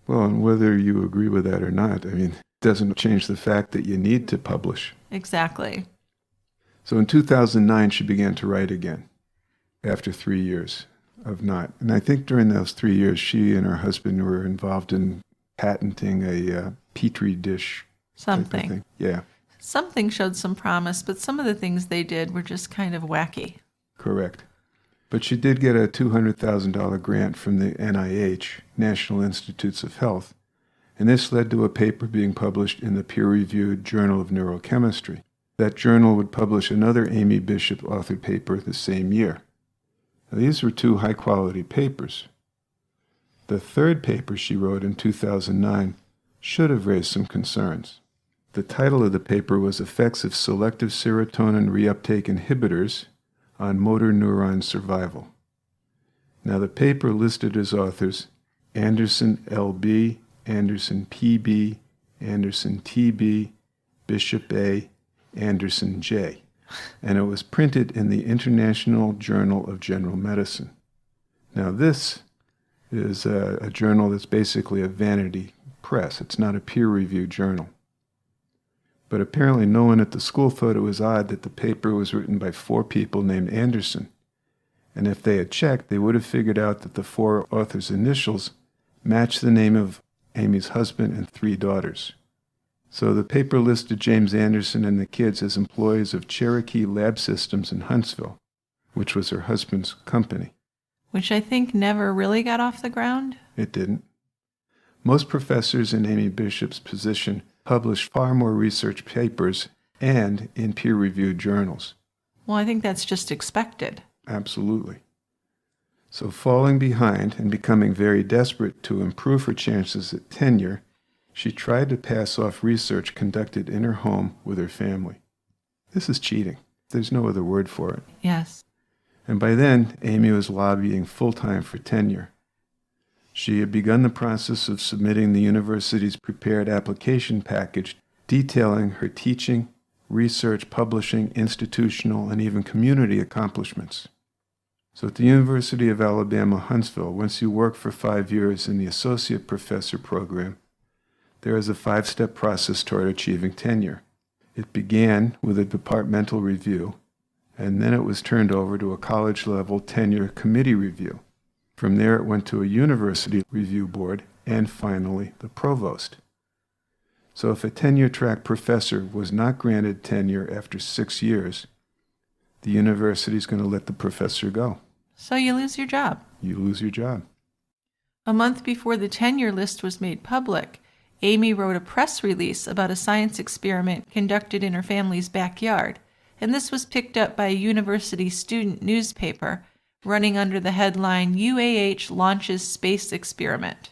Well, and whether you agree with that or not, I mean, it doesn't change the fact that you need to publish. Exactly. So in 2009, she began to write again after 3 years of not. And I think during those 3 years, she and her husband were involved in patenting a Petri dish. Something. Yeah. Something showed some promise, but some of the things they did were just kind of wacky. Correct. But she did get a $200,000 grant from the NIH, National Institutes of Health, and this led to a paper being published in the peer-reviewed Journal of Neurochemistry. That journal would publish another Amy Bishop authored paper the same year. Now, these were 2 high-quality papers. The third paper she wrote in 2009 should have raised some concerns. The title of the paper was Effects of Selective Serotonin Reuptake Inhibitors on Motor Neuron Survival. Now, the paper listed as authors Anderson L.B., Anderson P.B., Anderson T.B., Bishop A., Anderson J., and it was printed in the International Journal of General Medicine. Now, this is a journal that's basically a vanity press. It's not a peer-reviewed journal. But apparently no one at the school thought it was odd that the paper was written by 4 people named Anderson, And if they had checked, they would have figured out that the 4 authors' initials matched the name of Amy's husband and 3 daughters. So the paper listed James Anderson and the kids as employees of Cherokee Lab Systems in Huntsville, which was her husband's company. Which I think never really got off the ground. It didn't. Most professors in Amy Bishop's position published far more research papers and in peer-reviewed journals. Well, I think that's just expected. Absolutely. So falling behind and becoming very desperate to improve her chances at tenure, she tried to pass off research conducted in her home with her family. This is cheating. There's no other word for it. Yes. And by then, Amy was lobbying full-time for tenure. She had begun the process of submitting the university's prepared application package detailing her teaching, research, publishing, institutional, and even community accomplishments. So at the University of Alabama, Huntsville, once you work for 5 years in the associate professor program, there is a 5-step process toward achieving tenure. It began with a departmental review, and then it was turned over to a college-level tenure committee review. From there, it went to a university review board, and finally, the provost. So if a tenure-track professor was not granted tenure after 6 years, the university is going to let the professor go. So you lose your job. You lose your job. A month before the tenure list was made public, Amy wrote a press release about a science experiment conducted in her family's backyard, and this was picked up by a university student newspaper running under the headline, UAH Launches Space Experiment.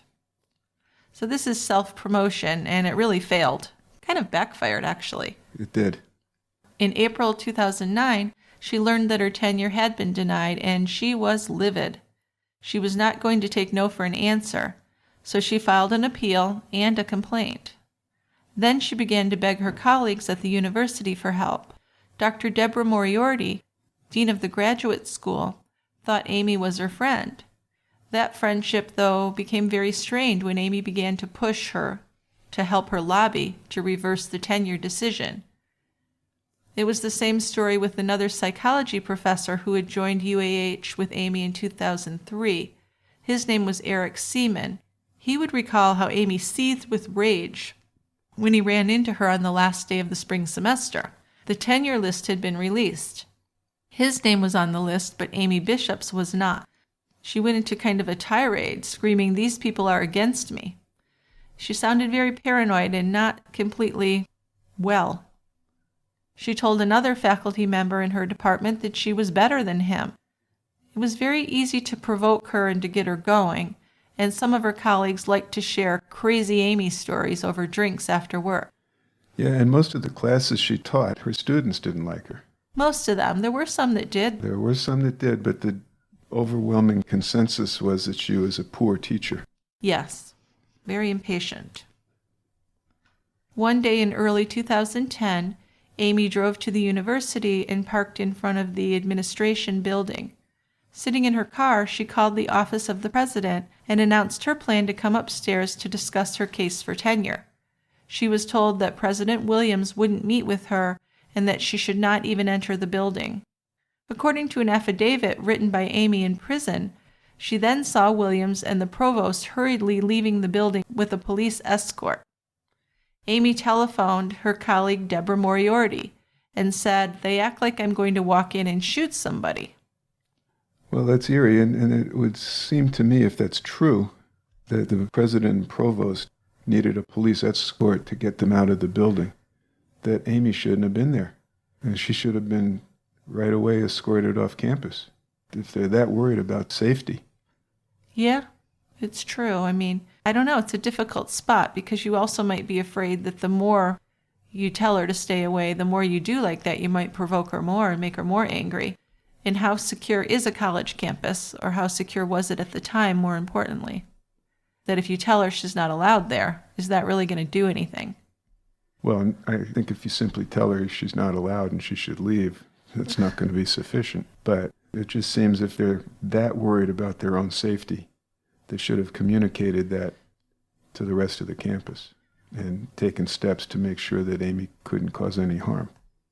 So this is self-promotion, and it really failed. Kind of backfired, actually. It did. In April 2009, she learned that her tenure had been denied, and she was livid. She was not going to take no for an answer, so she filed an appeal and a complaint. Then she began to beg her colleagues at the university for help. Dr. Deborah Moriarty, dean of the graduate school, thought Amy was her friend. That friendship, though, became very strained when Amy began to push her to help her lobby to reverse the tenure decision. It was the same story with another psychology professor who had joined UAH with Amy in 2003. His name was Eric Seaman. He would recall how Amy seethed with rage when he ran into her on the last day of the spring semester. The tenure list had been released. His name was on the list, but Amy Bishop's was not. She went into kind of a tirade, screaming, "These people are against me." She sounded very paranoid and not completely well. She told another faculty member in her department that she was better than him. It was very easy to provoke her and to get her going, and some of her colleagues liked to share crazy Amy stories over drinks after work. Yeah, and most of the classes she taught, her students didn't like her. Most of them. There were some that did. There were some that did, but the overwhelming consensus was that she was a poor teacher. Yes, very impatient. One day in early 2010, Amy drove to the university and parked in front of the administration building. Sitting in her car, she called the office of the president and announced her plan to come upstairs to discuss her case for tenure. She was told that President Williams wouldn't meet with her and that she should not even enter the building. According to an affidavit written by Amy in prison, she then saw Williams and the provost hurriedly leaving the building with a police escort. Amy telephoned her colleague Deborah Moriarty and said, "They act like I'm going to walk in and shoot somebody." Well, that's eerie, and it would seem to me, if that's true, that the president and provost needed a police escort to get them out of the building, that Amy shouldn't have been there, and she should have been right away escorted off campus, if they're that worried about safety. Yeah, it's true. I mean, I don't know. It's a difficult spot because you also might be afraid that the more you tell her to stay away, the more you do like that, you might provoke her more and make her more angry. And how secure is a college campus, or how secure was it at the time, more importantly? That if you tell her she's not allowed there, is that really going to do anything? Well, I think if you simply tell her she's not allowed and she should leave, that's not going to be sufficient. But it just seems if they're that worried about their own safety, they should have communicated that to the rest of the campus and taken steps to make sure that Amy couldn't cause any harm.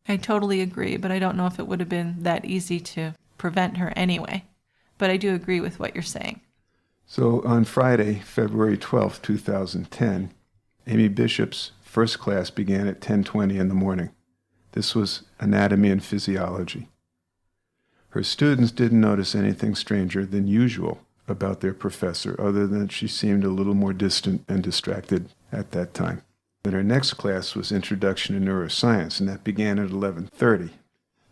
I totally agree, but I don't know if it would have been that easy to prevent her anyway. but I do agree with what you're saying. So on Friday, February 12th, 2010, Amy Bishop's first class began at 10:20 in the morning. This was anatomy and physiology. Her students didn't notice anything stranger than usual about their professor, other than she seemed a little more distant and distracted at that time. Then her next class was Introduction to Neuroscience, and that began at 11:30.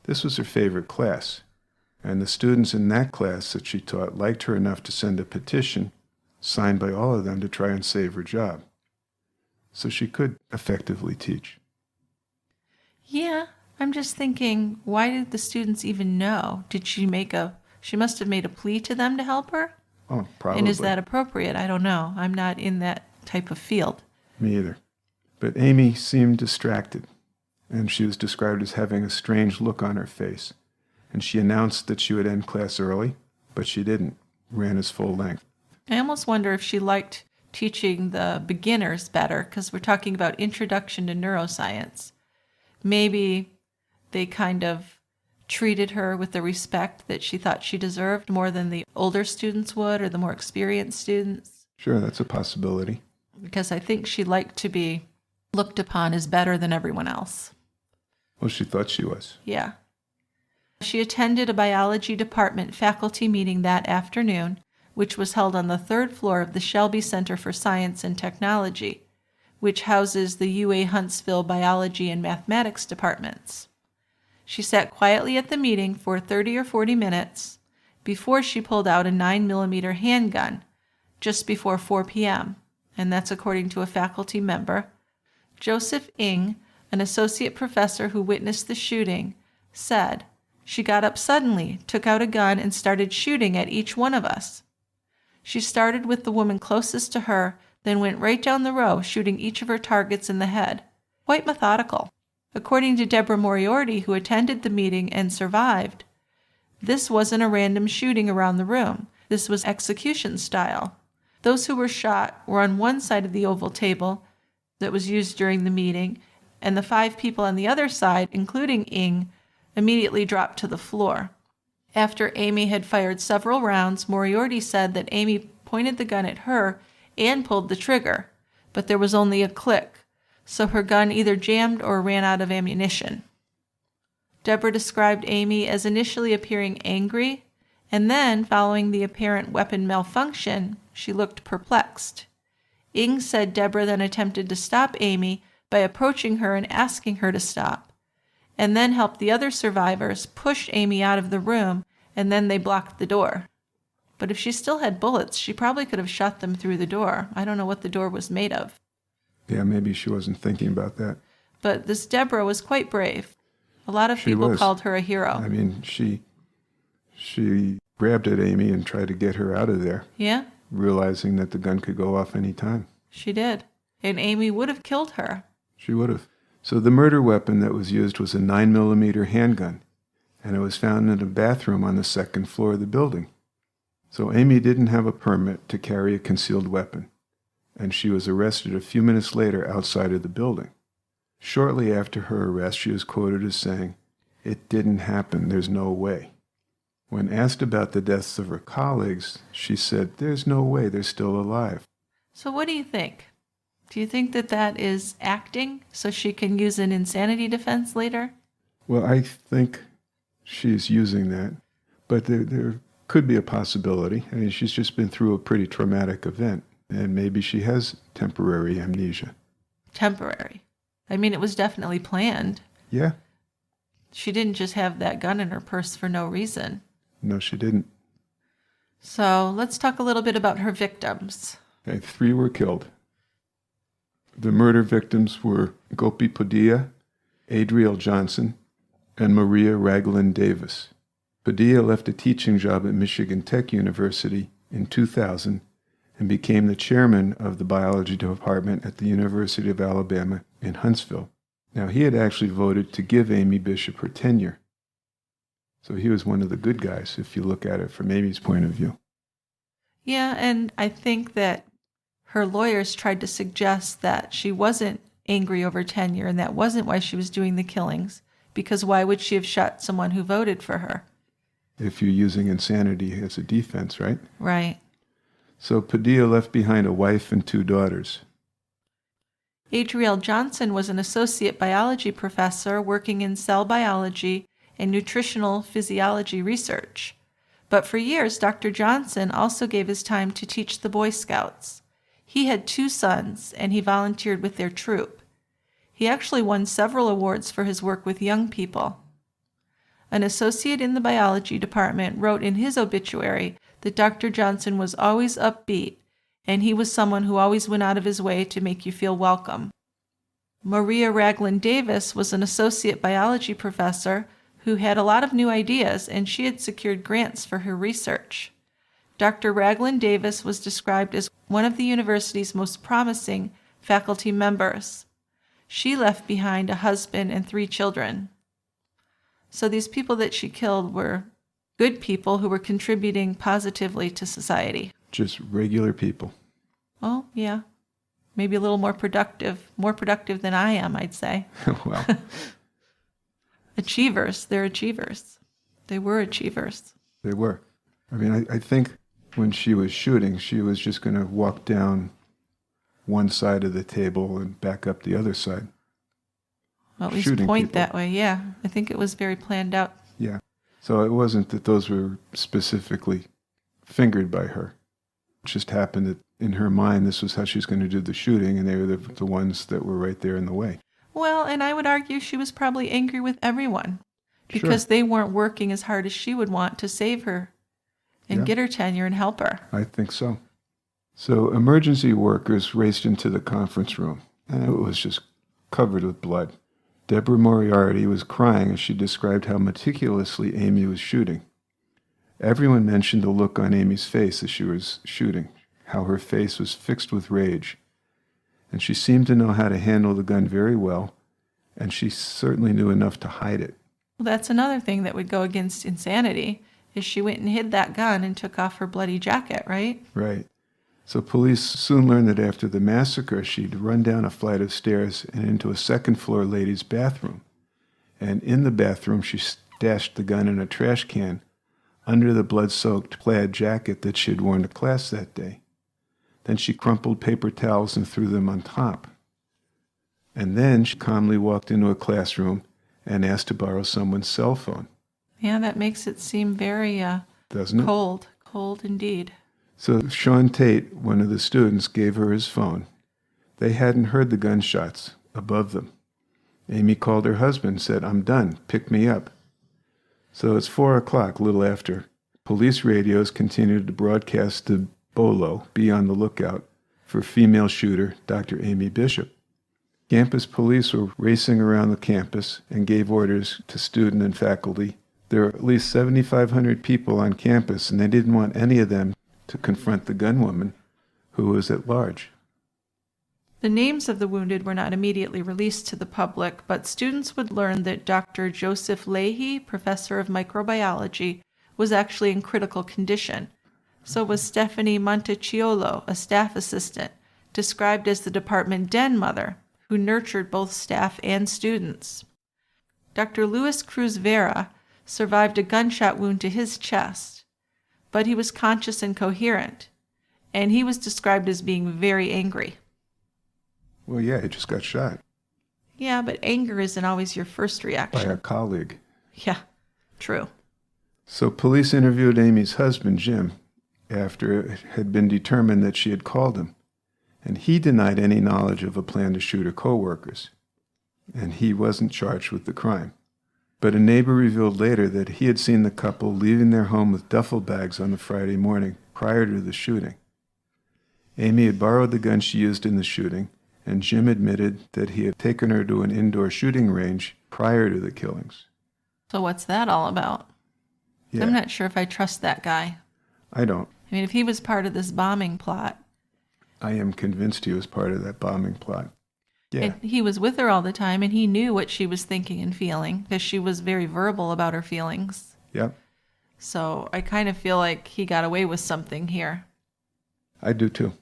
This was her favorite class, and the students in that class that she taught liked her enough to send a petition signed by all of them to try and save her job. So she could effectively teach. Yeah, I'm just thinking, why did the students even know? She must have made a plea to them to help her? Oh, probably. And is that appropriate? I don't know. I'm not in that type of field. Me either. But Amy seemed distracted, and she was described as having a strange look on her face. And she announced that she would end class early, but she didn't. Ran his full length. I almost wonder if she liked teaching the beginners better, because we're talking about Introduction to Neuroscience. Maybe they kind of treated her with the respect that she thought she deserved more than the older students would or the more experienced students. Sure, that's a possibility. Because I think she liked to be looked upon as better than everyone else. Well, she thought she was. Yeah. She attended a biology department faculty meeting that afternoon, which was held on the third floor of the Shelby Center for Science and Technology, which houses the UA Huntsville Biology and Mathematics departments. She sat quietly at the meeting for 30 or 40 minutes before she pulled out a 9mm handgun just before 4 p.m., and that's according to a faculty member. Joseph Ng, an associate professor who witnessed the shooting, said, "She got up suddenly, took out a gun, and started shooting at each one of us. She started with the woman closest to her, then went right down the row, shooting each of her targets in the head. Quite methodical." According to Deborah Moriarty, who attended the meeting and survived, this wasn't a random shooting around the room. This was execution style. Those who were shot were on one side of the oval table that was used during the meeting, and the 5 people on the other side, including Ng, immediately dropped to the floor. After Amy had fired several rounds, Moriarty said that Amy pointed the gun at her and pulled the trigger, but there was only a click, so her gun either jammed or ran out of ammunition. Deborah described Amy as initially appearing angry, and then, following the apparent weapon malfunction, she looked perplexed. Ng said Deborah then attempted to stop Amy by approaching her and asking her to stop, and then helped the other survivors push Amy out of the room, and then they blocked the door. But if she still had bullets, she probably could have shot them through the door. I don't know what the door was made of. Yeah, maybe she wasn't thinking about that. But this Deborah was quite brave. A lot of people called her a hero. I mean, she grabbed at Amy and tried to get her out of there. Yeah? Realizing that the gun could go off any time. She did. And Amy would have killed her. She would have. So the murder weapon that was used was a 9mm handgun, and it was found in a bathroom on the 2nd floor of the building. So Amy didn't have a permit to carry a concealed weapon, and she was arrested a few minutes later outside of the building. Shortly after her arrest, she was quoted as saying, "It didn't happen, there's no way." When asked about the deaths of her colleagues, she said, "There's no way, they're still alive." So what do you think? Do you think that that is acting so she can use an insanity defense later? Well, I think she's using that, but there could be a possibility. I mean, she's just been through a pretty traumatic event, and maybe she has temporary amnesia. Temporary. I mean, it was definitely planned. Yeah. She didn't just have that gun in her purse for no reason. No, she didn't. So let's talk a little bit about her victims. Okay, 3 were killed. The murder victims were Gopi Podila, Adriel Johnson, and Maria Ragland Davis. Padilla left a teaching job at Michigan Tech University in 2000 and became the chairman of the biology department at the University of Alabama in Huntsville. Now, he had actually voted to give Amy Bishop her tenure. So he was one of the good guys, if you look at it from Amy's point of view. Yeah, and I think that her lawyers tried to suggest that she wasn't angry over tenure and that wasn't why she was doing the killings, because why would she have shot someone who voted for her? if you're using insanity as a defense, right? Right. So Padilla left behind a wife and 2 daughters. Adriel Johnson was an associate biology professor working in cell biology and nutritional physiology research. But for years, Dr. Johnson also gave his time to teach the Boy Scouts. He had 2 sons, and he volunteered with their troop. He actually won several awards for his work with young people. An associate in the biology department wrote in his obituary that Dr. Johnson was always upbeat, and he was someone who always went out of his way to make you feel welcome. Maria Ragland Davis was an associate biology professor who had a lot of new ideas, and she had secured grants for her research. Dr. Ragland Davis was described as one of the university's most promising faculty members. She left behind a husband and 3 children. So these people that she killed were good people who were contributing positively to society. Just regular people. Oh, yeah. Maybe a little more productive than I am, I'd say. Well, Achievers. They're achievers. They were achievers. they were. I mean, I think when she was shooting, she was just going to walk down one side of the table and back up the other side. Well, at least Shooting point people. that way, yeah. I think it was very planned out. Yeah. So it wasn't that those were specifically fingered by her. It just happened that in her mind, this was how she was going to do the shooting, and they were the ones that were right there in the way. Well, and I would argue she was probably angry with everyone because Sure. they weren't working as hard as she would want to save her and Yeah. get her tenure and help her. I think so. So emergency workers raced into the conference room, and it was just covered with blood. Deborah Moriarty was crying as she described how meticulously Amy was shooting. Everyone mentioned the look on Amy's face as she was shooting, how her face was fixed with rage. And she seemed to know how to handle the gun very well, and she certainly knew enough to hide it. Well, that's another thing that would go against insanity, is she went and hid that gun and took off her bloody jacket, right? Right. So police soon learned that after the massacre, she'd run down a flight of stairs and into a second-floor ladies' bathroom. And in the bathroom, she stashed the gun in a trash can under the blood-soaked plaid jacket that she had worn to class that day. Then she crumpled paper towels and threw them on top. And then she calmly walked into a classroom and asked to borrow someone's cell phone. Yeah, that makes it seem very Doesn't it? cold indeed. So Sean Tate, one of the students, gave her his phone. They hadn't heard the gunshots above them. Amy called her husband and said, "I'm done. Pick me up." So it's 4 o'clock, a little after. Police radios continued to broadcast to Bolo, be on the lookout for female shooter Dr. Amy Bishop. Campus police were racing around the campus and gave orders to student and faculty. There were at least 7,500 people on campus, and they didn't want any of them to confront the gunwoman, who was at large. The names of the wounded were not immediately released to the public, but students would learn that Dr. Joseph Leahy, professor of microbiology, was actually in critical condition. So was Stephanie Montecchiolo, a staff assistant, described as the department den mother, who nurtured both staff and students. Dr. Luis Cruz Vera survived a gunshot wound to his chest, but he was conscious and coherent, and he was described as being very angry. Well, yeah, he just got shot Yeah, but anger isn't always your first by reaction. a colleague. Yeah, true. So police interviewed Amy's husband, Jim, after it had been determined that she had called him, and he denied any knowledge of a plan to shoot her co-workers, and he wasn't charged with the crime. But a neighbor revealed later that he had seen the couple leaving their home with duffel bags on the Friday morning prior to the shooting. Amy had borrowed the gun she used in the shooting, and Jim admitted that he had taken her to an indoor shooting range prior to the killings. So what's that all about? Yeah, I'm not sure if I trust that guy. I don't. I mean, if he was part of this bombing plot, I am convinced he was part of that bombing plot. Yeah, and he was with her all the time, and he knew what she was thinking and feeling, because she was very verbal about her feelings. yep, So I kind of feel like he got away with something here. I do too.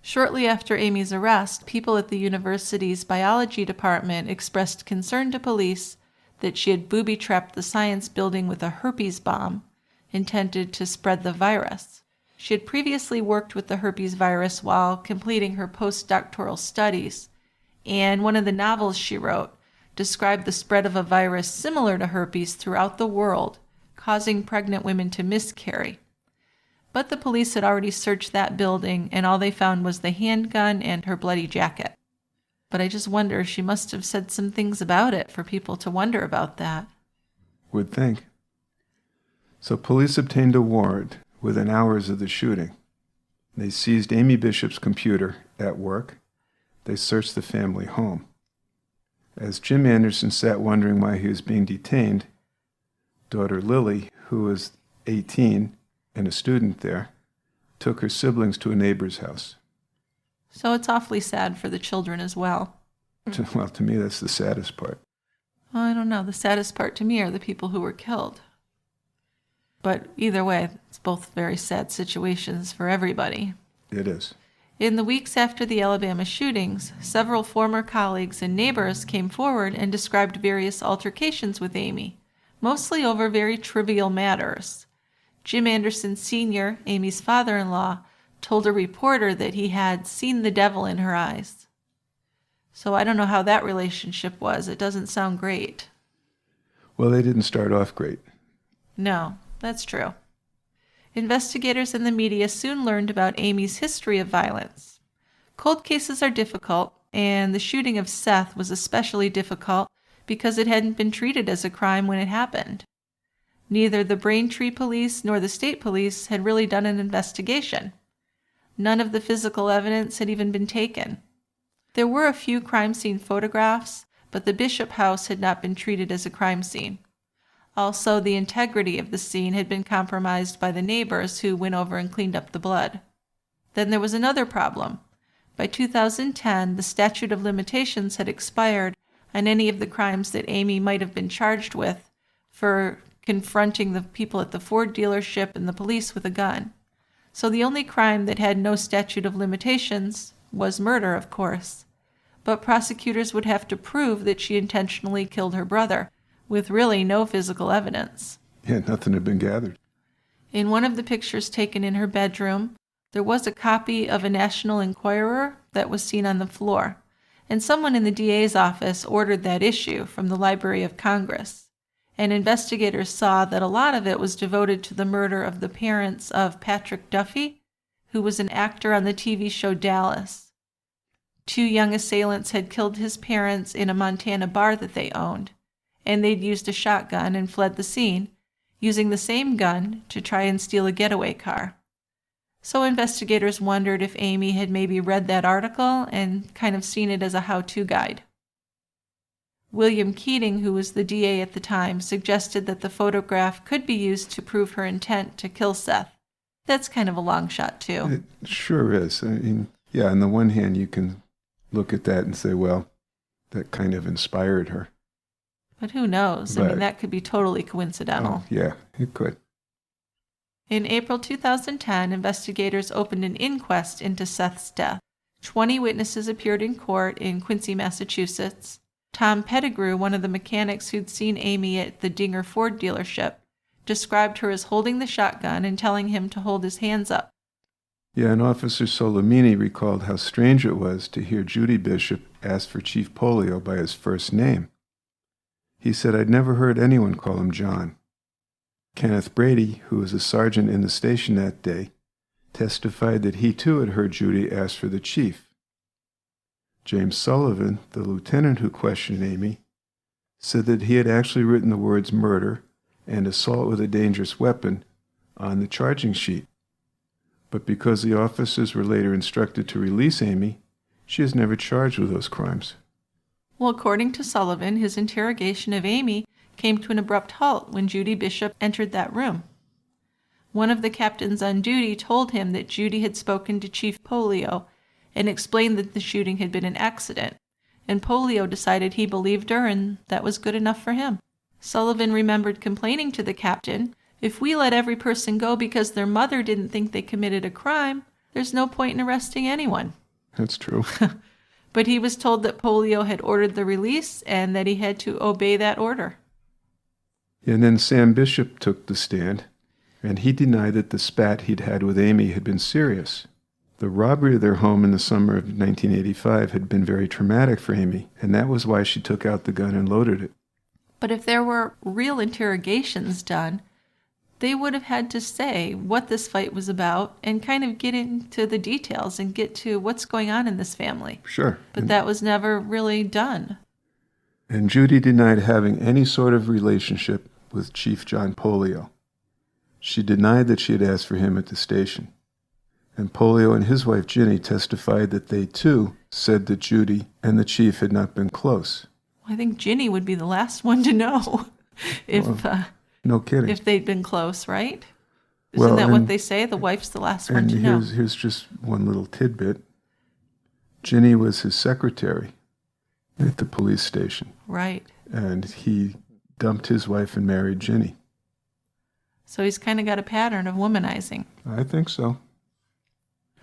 Shortly after Amy's arrest, people at the university's biology department expressed concern to police that she had booby-trapped the science building with a herpes bomb intended to spread the virus. She had previously worked with the herpes virus while completing her postdoctoral studies, and one of the novels she wrote described the spread of a virus similar to herpes throughout the world, causing pregnant women to miscarry. But the police had already searched that building, and all they found was the handgun and her bloody jacket. But I just wonder, she must have said some things about it for people to wonder about that. Would think. So police obtained a warrant within hours of the shooting. They seized Amy Bishop's computer at work. They searched the family home. As Jim Anderson sat wondering why he was being detained, daughter Lily, who was 18 and a student there, took her siblings to a neighbor's house. So it's awfully sad for the children as well. Well, to me, that's the saddest part. Well, I don't know. The saddest part to me are the people who were killed. But either way, it's both very sad situations for everybody. It is. In the weeks after the Alabama shootings, several former colleagues and neighbors came forward and described various altercations with Amy, mostly over very trivial matters. Jim Anderson Sr., Amy's father-in-law, told a reporter that he had seen the devil in her eyes. So I don't know how that relationship was. It doesn't sound great. Well, they didn't start off great. No, that's true. Investigators and the media soon learned about Amy's history of violence. Cold cases are difficult, and the shooting of Seth was especially difficult because it hadn't been treated as a crime when it happened. Neither the Braintree police nor the state police had really done an investigation. None of the physical evidence had even been taken. There were a few crime scene photographs, but the Bishop house had not been treated as a crime scene. Also, the integrity of the scene had been compromised by the neighbors who went over and cleaned up the blood. Then there was another problem. By 2010, the statute of limitations had expired on any of the crimes that Amy might have been charged with for confronting the people at the Ford dealership and the police with a gun. So the only crime that had no statute of limitations was murder, of course. But prosecutors would have to prove that she intentionally killed her brother, with really no physical evidence. Yeah, nothing had been gathered. In one of the pictures taken in her bedroom, there was a copy of a National Enquirer that was seen on the floor, and someone in the DA's office ordered that issue from the Library of Congress. And investigators saw that a lot of it was devoted to the murder of the parents of Patrick Duffy, who was an actor on the TV show Dallas. 2 young assailants had killed his parents in a Montana bar that they owned, and they'd used a shotgun and fled the scene, using the same gun to try and steal a getaway car. So investigators wondered if Amy had maybe read that article and kind of seen it as a how-to guide. William Keating, who was the DA at the time, suggested that the photograph could be used to prove her intent to kill Seth. That's kind of a long shot, too. It sure is. I mean, yeah, on the one hand, you can look at that and say, well, that kind of inspired her. But who knows? I mean, that could be totally coincidental. Oh, yeah, it could. In April 2010, investigators opened an inquest into Seth's death. 20 witnesses appeared in court in Quincy, Massachusetts. Tom Pettigrew, one of the mechanics who'd seen Amy at the Dinger Ford dealership, described her as holding the shotgun and telling him to hold his hands up. Yeah, and Officer Solomini recalled how strange it was to hear Judy Bishop ask for Chief Polio by his first name. He said, "I'd never heard anyone call him John." Kenneth Brady, who was a sergeant in the station that day, testified that he too had heard Judy ask for the chief. James Sullivan, the lieutenant who questioned Amy, said that he had actually written the words murder and assault with a dangerous weapon on the charging sheet. But because the officers were later instructed to release Amy, she is never charged with those crimes. Well, according to Sullivan, his interrogation of Amy came to an abrupt halt when Judy Bishop entered that room. One of the captains on duty told him that Judy had spoken to Chief Polio and explained that the shooting had been an accident, and Polio decided he believed her and that was good enough for him. Sullivan remembered complaining to the captain, "If we let every person go because their mother didn't think they committed a crime, there's no point in arresting anyone." That's true. But he was told that Polio had ordered the release and that he had to obey that order. And then Sam Bishop took the stand, and he denied that the spat he'd had with Amy had been serious. The robbery of their home in the summer of 1985 had been very traumatic for Amy, and that was why she took out the gun and loaded it. But if there were real interrogations done, they would have had to say what this fight was about and kind of get into the details and get to what's going on in this family. Sure. But that was never really done. And Judy denied having any sort of relationship with Chief John Polio. She denied that she had asked for him at the station. And Polio and his wife Ginny testified that they too said that Judy and the chief had not been close. I think Ginny would be the last one to know No kidding. if they'd been close, right? Isn't that what they say? The wife's the last one to know. And here's just one little tidbit. Ginny was his secretary at the police station. Right. And he dumped his wife and married Ginny. So he's kind of got a pattern of womanizing. I think so.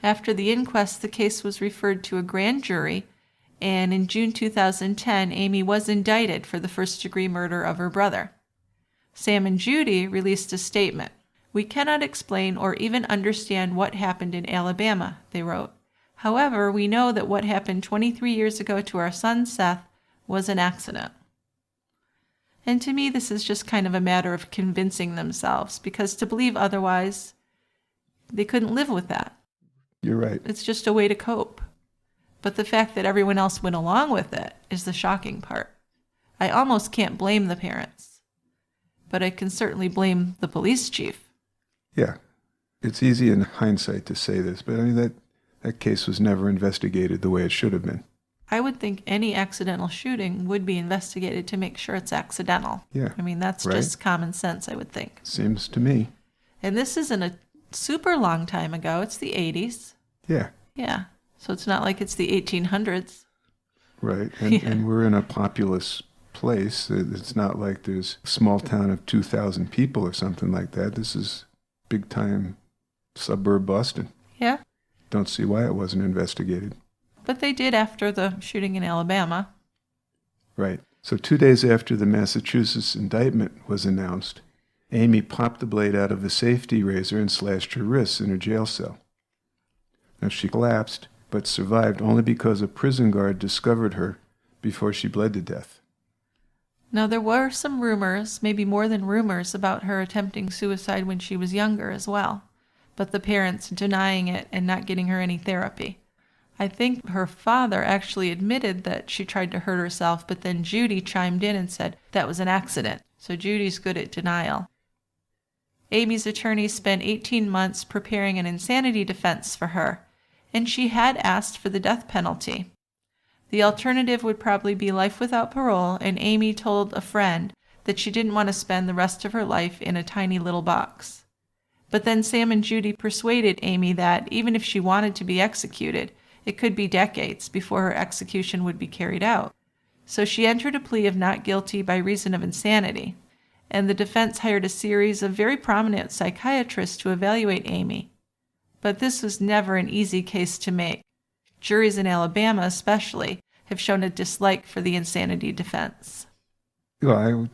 After the inquest, the case was referred to a grand jury, and in June 2010, Amy was indicted for the first-degree murder of her brother. Sam and Judy released a statement. "We cannot explain or even understand what happened in Alabama," they wrote. "However, we know that what happened 23 years ago to our son Seth was an accident." And to me, this is just kind of a matter of convincing themselves, because to believe otherwise, they couldn't live with that. You're right. It's just a way to cope. But the fact that everyone else went along with it is the shocking part. I almost can't blame the parents, but I can certainly blame the police chief. Yeah. It's easy in hindsight to say this, but I mean that case was never investigated the way it should have been. I would think any accidental shooting would be investigated to make sure it's accidental. Yeah. I mean, that's right. just common sense, I would think. Seems to me. And this isn't a super long time ago. It's the 80s. Yeah. Yeah. So it's not like it's the 1800s. Right. And we're in a populous place. It's not like there's a small town of 2,000 people or something like that. This is big time suburb Boston. Yeah. Don't see why it wasn't investigated. But they did after the shooting in Alabama. Right. So 2 days after the Massachusetts indictment was announced, Amy popped the blade out of a safety razor and slashed her wrists in her jail cell. Now she collapsed, but survived only because a prison guard discovered her before she bled to death. Now, there were some rumors, maybe more than rumors, about her attempting suicide when she was younger as well, but the parents denying it and not getting her any therapy. I think her father actually admitted that she tried to hurt herself, but then Judy chimed in and said that was an accident. So Judy's good at denial. Amy's attorney spent 18 months preparing an insanity defense for her, and she had asked for the death penalty. The alternative would probably be life without parole, and Amy told a friend that she didn't want to spend the rest of her life in a tiny little box. But then Sam and Judy persuaded Amy that even if she wanted to be executed, it could be decades before her execution would be carried out. So she entered a plea of not guilty by reason of insanity, and the defense hired a series of very prominent psychiatrists to evaluate Amy. But this was never an easy case to make. Juries in Alabama especially have shown a dislike for the insanity defense. Well, I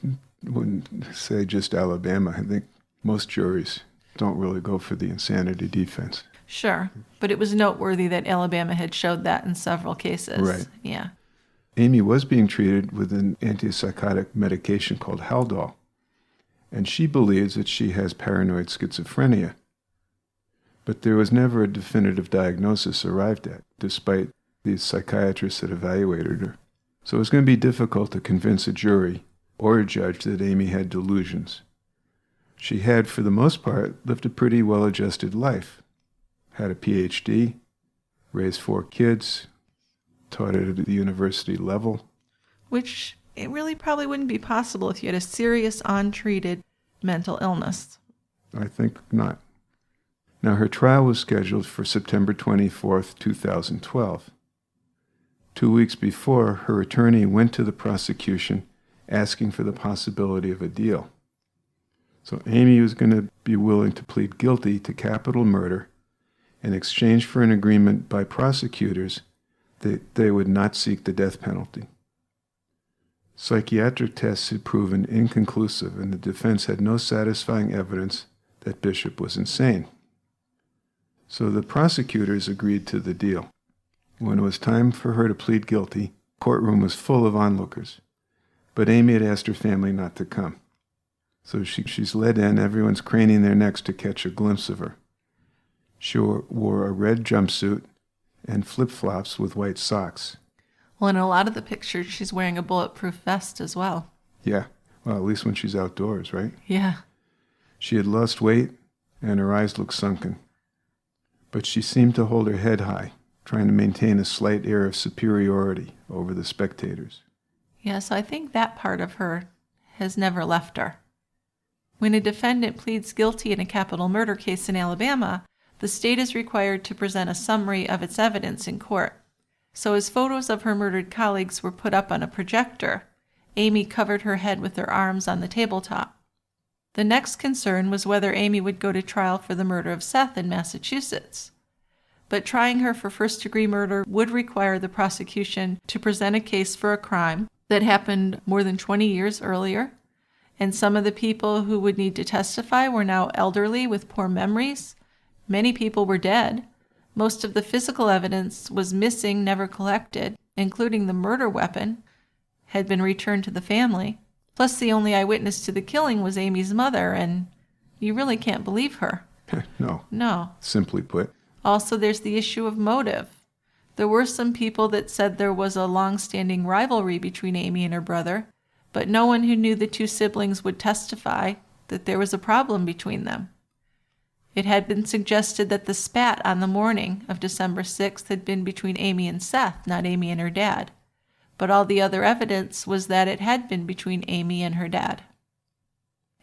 wouldn't say just Alabama. I think most juries don't really go for the insanity defense. Sure, but it was noteworthy that Alabama had showed that in several cases. Right. Yeah. Amy was being treated with an antipsychotic medication called Haldol, and she believes that she has paranoid schizophrenia. But there was never a definitive diagnosis arrived at, despite these psychiatrists that evaluated her. So it was going to be difficult to convince a jury or a judge that Amy had delusions. She had, for the most part, lived a pretty well-adjusted life. Had a PhD, raised 4 kids, taught at the university level. Which it really probably wouldn't be possible if you had a serious, untreated mental illness. I think not. Now, her trial was scheduled for September 24th, 2012. 2 weeks before, her attorney went to the prosecution asking for the possibility of a deal. So Amy was going to be willing to plead guilty to capital murder in exchange for an agreement by prosecutors that they would not seek the death penalty. Psychiatric tests had proven inconclusive, and the defense had no satisfying evidence that Bishop was insane. So the prosecutors agreed to the deal. When it was time for her to plead guilty, the courtroom was full of onlookers. But Amy had asked her family not to come. So she's led in, everyone's craning their necks to catch a glimpse of her. She wore a red jumpsuit and flip-flops with white socks. Well, in a lot of the pictures, she's wearing a bulletproof vest as well. Yeah, well, at least when she's outdoors, right? Yeah. She had lost weight, and her eyes looked sunken. But she seemed to hold her head high, trying to maintain a slight air of superiority over the spectators. Yes, I think that part of her has never left her. When a defendant pleads guilty in a capital murder case in Alabama, the state is required to present a summary of its evidence in court. So as photos of her murdered colleagues were put up on a projector, Amy covered her head with her arms on the tabletop. The next concern was whether Amy would go to trial for the murder of Seth in Massachusetts. But trying her for first-degree murder would require the prosecution to present a case for a crime that happened more than 20 years earlier, and some of the people who would need to testify were now elderly with poor memories. Many people were dead. Most of the physical evidence was missing, never collected, including the murder weapon, had been returned to the family. Plus, the only eyewitness to the killing was Amy's mother, and you really can't believe her. No. Simply put. Also, there's the issue of motive. There were some people that said there was a long-standing rivalry between Amy and her brother, but no one who knew the two siblings would testify that there was a problem between them. It had been suggested that the spat on the morning of December 6th had been between Amy and Seth, not Amy and her dad. But all the other evidence was that it had been between Amy and her dad.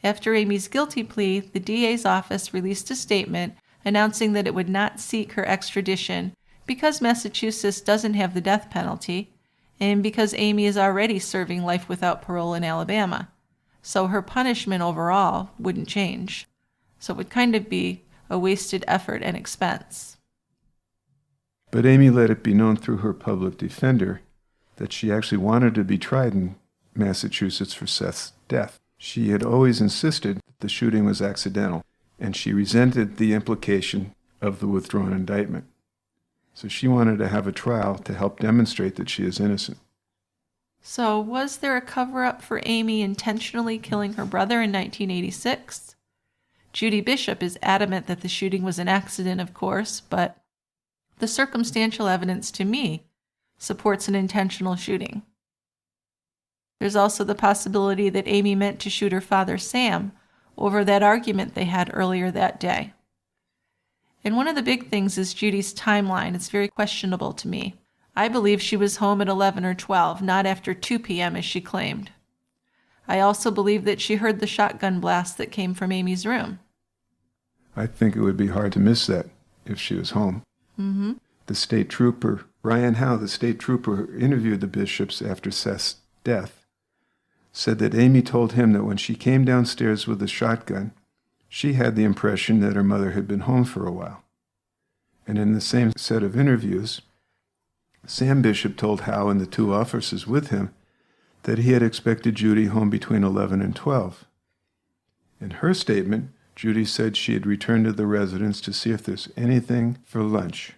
After Amy's guilty plea, the DA's office released a statement announcing that it would not seek her extradition because Massachusetts doesn't have the death penalty and because Amy is already serving life without parole in Alabama. So her punishment overall wouldn't change. So it would kind of be a wasted effort and expense. But Amy let it be known through her public defender that she actually wanted to be tried in Massachusetts for Seth's death. She had always insisted that the shooting was accidental, and she resented the implication of the withdrawn indictment. So she wanted to have a trial to help demonstrate that she is innocent. So was there a cover-up for Amy intentionally killing her brother in 1986? Judy Bishop is adamant that the shooting was an accident, of course, but the circumstantial evidence to me supports an intentional shooting. There's also the possibility that Amy meant to shoot her father, Sam, over that argument they had earlier that day. And one of the big things is Judy's timeline. It's very questionable to me. I believe she was home at 11 or 12, not after 2 p.m. as she claimed. I also believe that she heard the shotgun blast that came from Amy's room. I think it would be hard to miss that if she was home. Mm-hmm. The state trooper, Ryan Howe, the state trooper who interviewed the Bishops after Seth's death, said that Amy told him that when she came downstairs with the shotgun, she had the impression that her mother had been home for a while. And in the same set of interviews, Sam Bishop told Howe and the two officers with him that he had expected Judy home between 11 and 12. In her statement, Judy said she had returned to the residence to see if there's anything for lunch.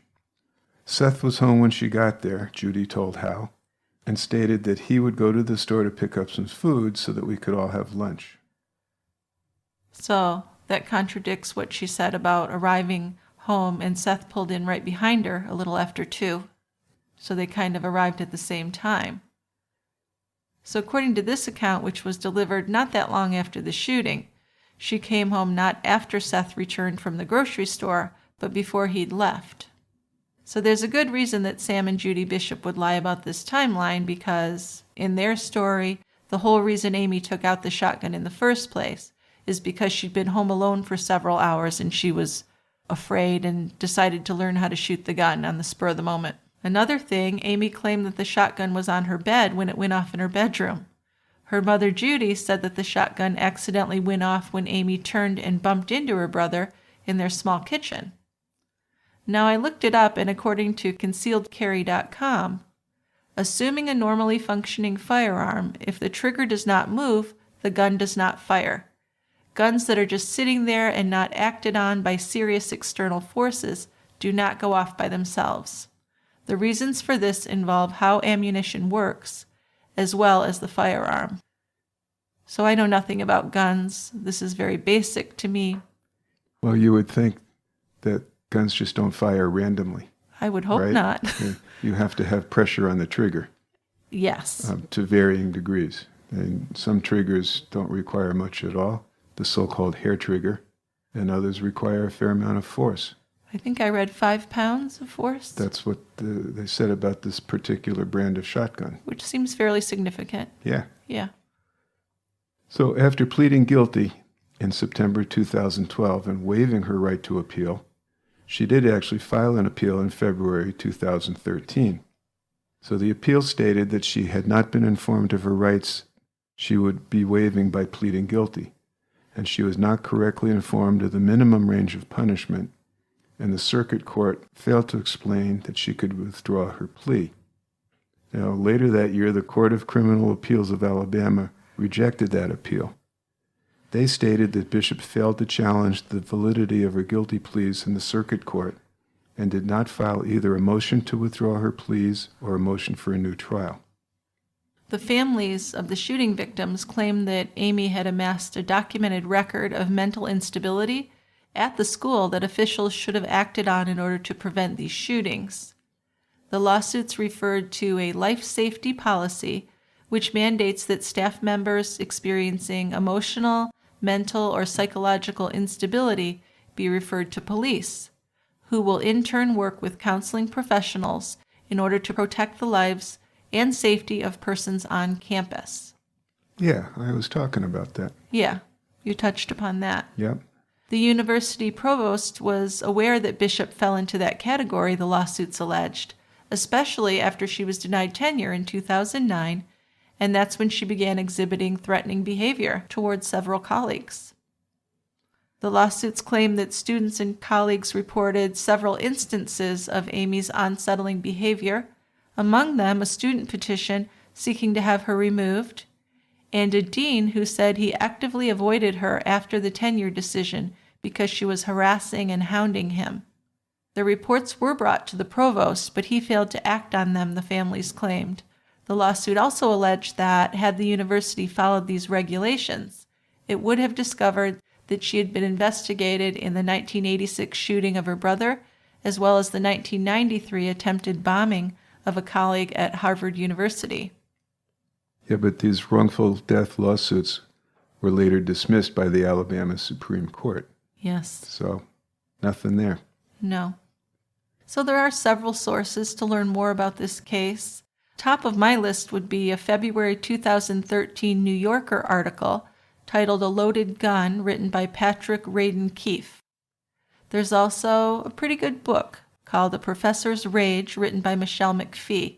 Seth was home when she got there, Judy told Howe, and stated that he would go to the store to pick up some food so that we could all have lunch. So that contradicts what she said about arriving home and Seth pulled in right behind her a little after 2. So they kind of arrived at the same time. So according to this account, which was delivered not that long after the shooting, she came home not after Seth returned from the grocery store, but before he'd left. So there's a good reason that Sam and Judy Bishop would lie about this timeline because, in their story, the whole reason Amy took out the shotgun in the first place is because she'd been home alone for several hours and she was afraid and decided to learn how to shoot the gun on the spur of the moment. Another thing, Amy claimed that the shotgun was on her bed when it went off in her bedroom. Her mother, Judy, said that the shotgun accidentally went off when Amy turned and bumped into her brother in their small kitchen. Now, I looked it up, and according to concealedcarry.com, assuming a normally functioning firearm, if the trigger does not move, the gun does not fire. Guns that are just sitting there and not acted on by serious external forces do not go off by themselves. The reasons for this involve how ammunition works, as well as the firearm. So I know nothing about guns. This is very basic to me. Well, you would think that guns just don't fire randomly. I would hope right? not. You have to have pressure on the trigger. Yes. To varying degrees. And some triggers don't require much at all, the so-called hair trigger, and others require a fair amount of force. I think I read 5 pounds of force. That's what they said about this particular brand of shotgun. Which seems fairly significant. Yeah. Yeah. So after pleading guilty in September 2012 and waiving her right to appeal, she did actually file an appeal in February 2013. So the appeal stated that she had not been informed of her rights she would be waiving by pleading guilty, and she was not correctly informed of the minimum range of punishment, and the circuit court failed to explain that she could withdraw her plea. Now, later that year, the Court of Criminal Appeals of Alabama rejected that appeal. They stated that Bishop failed to challenge the validity of her guilty pleas in the circuit court and did not file either a motion to withdraw her pleas or a motion for a new trial. The families of the shooting victims claim that Amy had amassed a documented record of mental instability at the school that officials should have acted on in order to prevent these shootings. The lawsuits referred to a life safety policy which mandates that staff members experiencing emotional, mental, or psychological instability be referred to police, who will in turn work with counseling professionals in order to protect the lives and safety of persons on campus. Yeah, I was talking about that. Yeah, you touched upon that. Yep. The university provost was aware that Bishop fell into that category, the lawsuits alleged, especially after she was denied tenure in 2009, and that's when she began exhibiting threatening behavior towards several colleagues. The lawsuits claim that students and colleagues reported several instances of Amy's unsettling behavior, among them a student petition seeking to have her removed, and a dean who said he actively avoided her after the tenure decision because she was harassing and hounding him. The reports were brought to the provost, but he failed to act on them, the families claimed. The lawsuit also alleged that, had the university followed these regulations, it would have discovered that she had been investigated in the 1986 shooting of her brother, as well as the 1993 attempted bombing of a colleague at Harvard University. Yeah, but these wrongful death lawsuits were later dismissed by the Alabama Supreme Court. Yes. So, nothing there. No. So there are several sources to learn more about this case. Top of my list would be a February 2013 New Yorker article titled A Loaded Gun, written by Patrick Radin Keefe. There's also a pretty good book called The Professor's Rage, written by Michelle McPhee.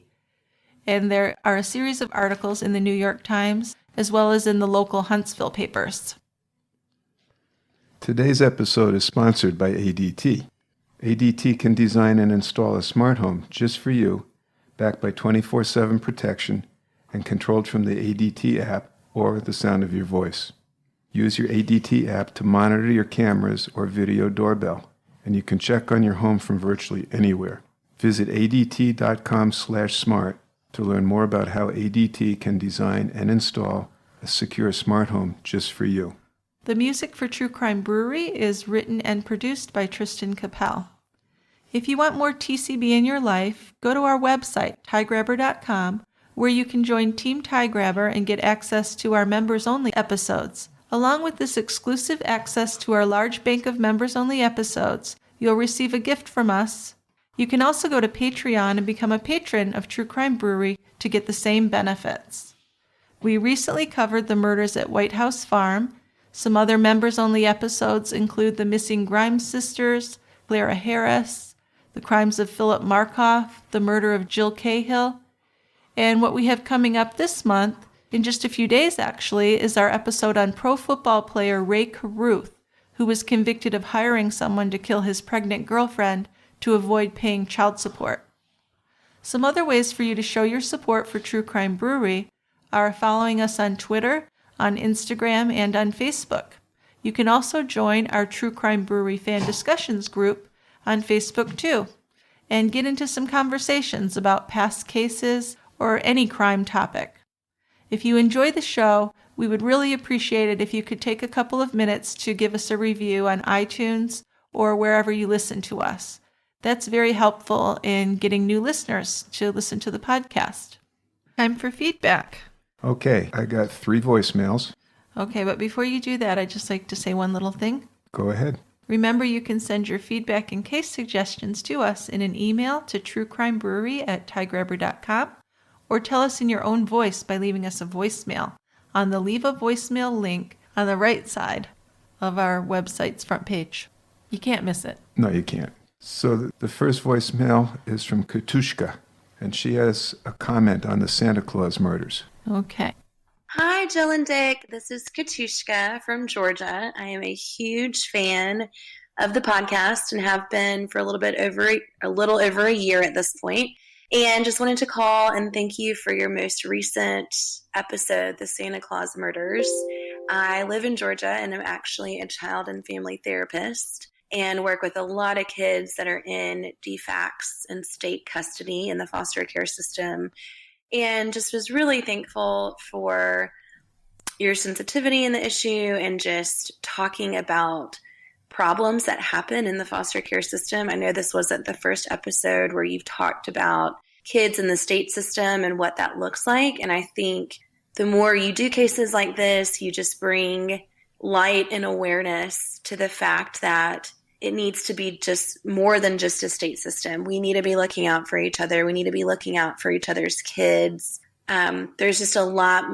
And there are a series of articles in the New York Times, as well as in the local Huntsville papers. Today's episode is sponsored by ADT. ADT can design and install a smart home just for you, backed by 24/7 protection and controlled from the ADT app or the sound of your voice. Use your ADT app to monitor your cameras or video doorbell, and you can check on your home from virtually anywhere. Visit adt.com/smart to learn more about how ADT can design and install a secure smart home just for you. The music for True Crime Brewery is written and produced by Tristan Capel. If you want more TCB in your life, go to our website, tiegrabber.com, where you can join Team Tiegrabber and get access to our members-only episodes. Along with this exclusive access to our large bank of members-only episodes, you'll receive a gift from us. You can also go to Patreon and become a patron of True Crime Brewery to get the same benefits. We recently covered the murders at White House Farm. Some other members-only episodes include the missing Grimes sisters, Clara Harris, the crimes of Philip Markoff, the murder of Jill Cahill, and what we have coming up this month, in just a few days actually, is our episode on pro football player Ray Caruth, who was convicted of hiring someone to kill his pregnant girlfriend to avoid paying child support. Some other ways for you to show your support for True Crime Brewery are following us on Twitter, on Instagram, and on Facebook. You can also join our True Crime Brewery fan discussions group on Facebook too, and get into some conversations about past cases or any crime topic. If you enjoy the show, we would really appreciate it if you could take a couple of minutes to give us a review on iTunes or wherever you listen to us. That's very helpful in getting new listeners to listen to the podcast. Time for feedback. Okay, I got 3 voicemails. Okay, but before you do that, I'd just like to say one little thing. Go ahead. Remember, you can send your feedback and case suggestions to us in an email to truecrimebrewery@tygrabber.com, or tell us in your own voice by leaving us a voicemail on the Leave a Voicemail link on the right side of our website's front page. You can't miss it. No, you can't. So the first voicemail is from Katushka, and she has a comment on the Santa Claus murders. Okay. Hi, Jill and Dick. This is Katushka from Georgia. I am a huge fan of the podcast and have been for a little over a year at this point. And just wanted to call and thank you for your most recent episode, The Santa Claus Murders. I live in Georgia and I'm actually a child and family therapist and work with a lot of kids that are in DFACS and state custody in the foster care system. And just was really thankful for your sensitivity in the issue and just talking about problems that happen in the foster care system. I know this wasn't the first episode where you've talked about kids in the state system and what that looks like. And I think the more you do cases like this, you just bring light and awareness to the fact that it needs to be just more than just a state system. We need to be looking out for each other. We need to be looking out for each other's kids. There's just a lot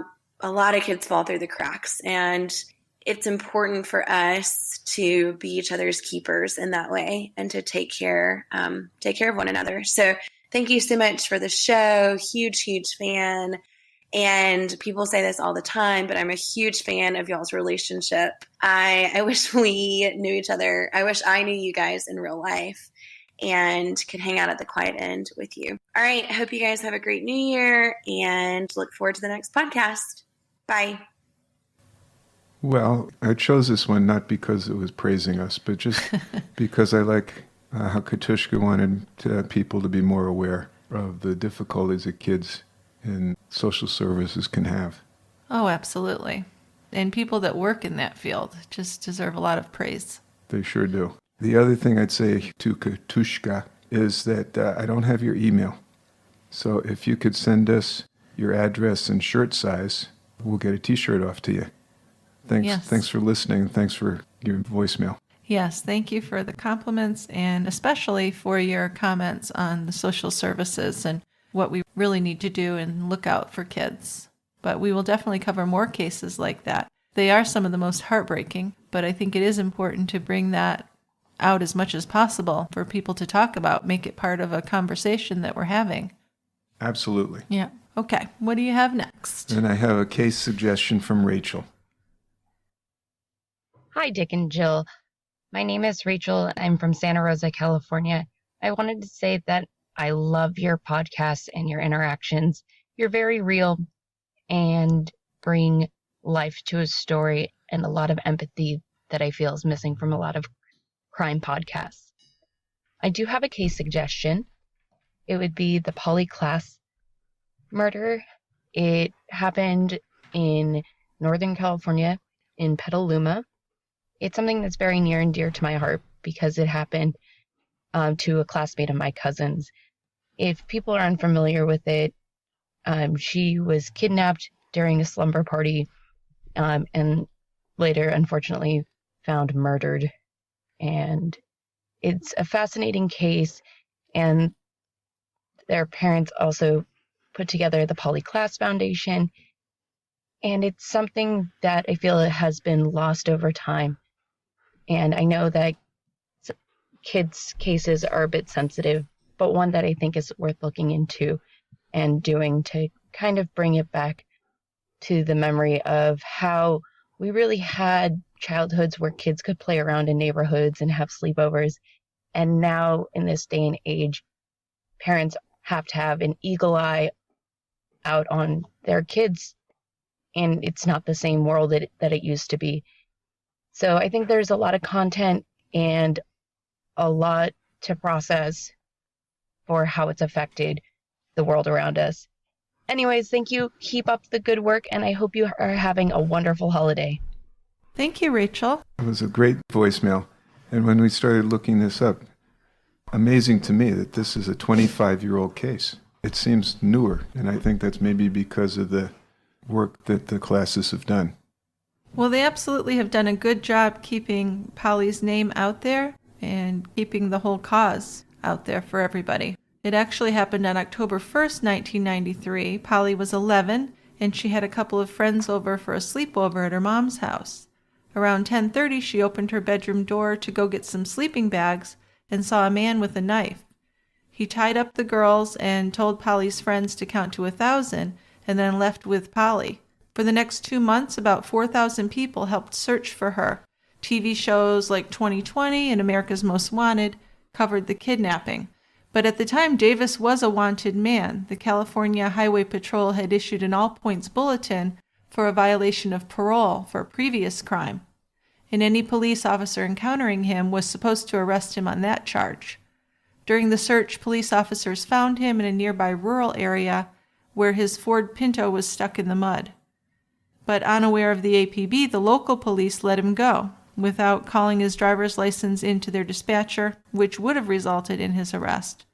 of kids fall through the cracks, and it's important for us to be each other's keepers in that way and to take care of one another. So thank you so much for the show. Huge fan. And people say this all the time, but I'm a huge fan of y'all's relationship. I wish we knew each other. I wish I knew you guys in real life and could hang out at the quiet end with you. All right. I hope you guys have a great new year and look forward to the next podcast. Bye. Well, I chose this one not because it was praising us, but just because I like how Katushka wanted people to be more aware of the difficulties that kids in social services can have. Oh, absolutely. And people that work in that field just deserve a lot of praise. They sure do. The other thing I'd say to Katushka is that I don't have your email. So if you could send us your address and shirt size, we'll get a t-shirt off to you. Thanks. Yes. Thanks for listening. Thanks for your voicemail. Yes, thank you for the compliments and especially for your comments on the social services and what we really need to do and look out for kids. But we will definitely cover more cases like that. They are some of the most heartbreaking, but I think it is important to bring that out as much as possible for people to talk about, make it part of a conversation that we're having. Absolutely. Yeah. Okay, what do you have next? And I have a case suggestion from Rachel. Hi, Dick and Jill. My name is Rachel. I'm from Santa Rosa, California. I wanted to say that I love your podcast and your interactions. You're very real and bring life to a story and a lot of empathy that I feel is missing from a lot of crime podcasts. I do have a case suggestion. It would be the Klass murder. It happened in Northern California in Petaluma. It's something that's very near and dear to my heart because it happened to a classmate of my cousin's. If people are unfamiliar with it, she was kidnapped during a slumber party and later, unfortunately, found murdered. And it's a fascinating case. And their parents also put together the Klass Foundation. And it's something that I feel has been lost over time. And I know that kids' cases are a bit sensitive, but one that I think is worth looking into and doing to kind of bring it back to the memory of how we really had childhoods where kids could play around in neighborhoods and have sleepovers. And now in this day and age, parents have to have an eagle eye out on their kids. And it's not the same world that it used to be. So I think there's a lot of content and a lot to process for how it's affected the world around us. Anyways, thank you. Keep up the good work, and I hope you are having a wonderful holiday. Thank you, Rachel. It was a great voicemail. And when we started looking this up, amazing to me that this is a 25-year-old case. It seems newer, and I think that's maybe because of the work that the classes have done. Well, they absolutely have done a good job keeping Polly's name out there and keeping the whole cause out there for everybody. It actually happened on October 1st, 1993. Polly was 11, and she had a couple of friends over for a sleepover at her mom's house. Around 10:30, she opened her bedroom door to go get some sleeping bags and saw a man with a knife. He tied up the girls and told Polly's friends to count to 1,000 and then left with Polly. For the next 2 months, about 4,000 people helped search for her. TV shows like 2020 and America's Most Wanted covered the kidnapping. But at the time, Davis was a wanted man. The California Highway Patrol had issued an all-points bulletin for a violation of parole for a previous crime, and any police officer encountering him was supposed to arrest him on that charge. During the search, police officers found him in a nearby rural area where his Ford Pinto was stuck in the mud. But unaware of the APB, the local police let him go without calling his driver's license into their dispatcher, which would have resulted in his arrest.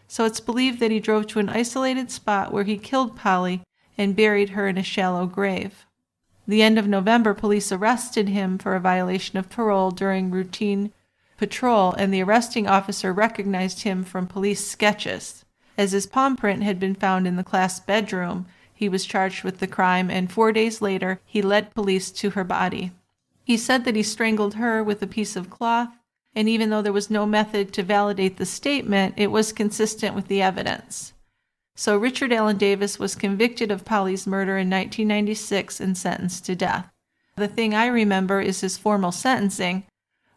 So it's believed that he drove to an isolated spot where he killed Polly and buried her in a shallow grave. The end of November, police arrested him for a violation of parole during routine patrol, and the arresting officer recognized him from police sketches. As his palm print had been found in the Klass bedroom, he was charged with the crime, and 4 days later, he led police to her body. He said that he strangled her with a piece of cloth, and even though there was no method to validate the statement, it was consistent with the evidence. So Richard Allen Davis was convicted of Polly's murder in 1996 and sentenced to death. The thing I remember is his formal sentencing,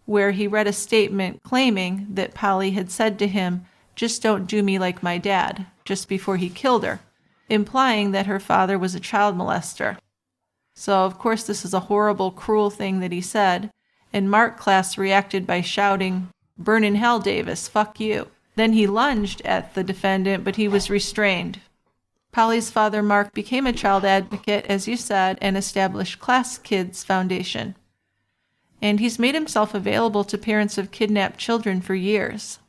where he read a statement claiming that Polly had said to him, "Just don't do me like my dad," just before he killed her, implying that her father was a child molester. So, of course, this is a horrible, cruel thing that he said, and Mark Klass reacted by shouting, "Burn in hell, Davis, fuck you." Then he lunged at the defendant, but he was restrained. Polly's father, Mark, became a child advocate, as you said, and established Klass Kids Foundation. And he's made himself available to parents of kidnapped children for years.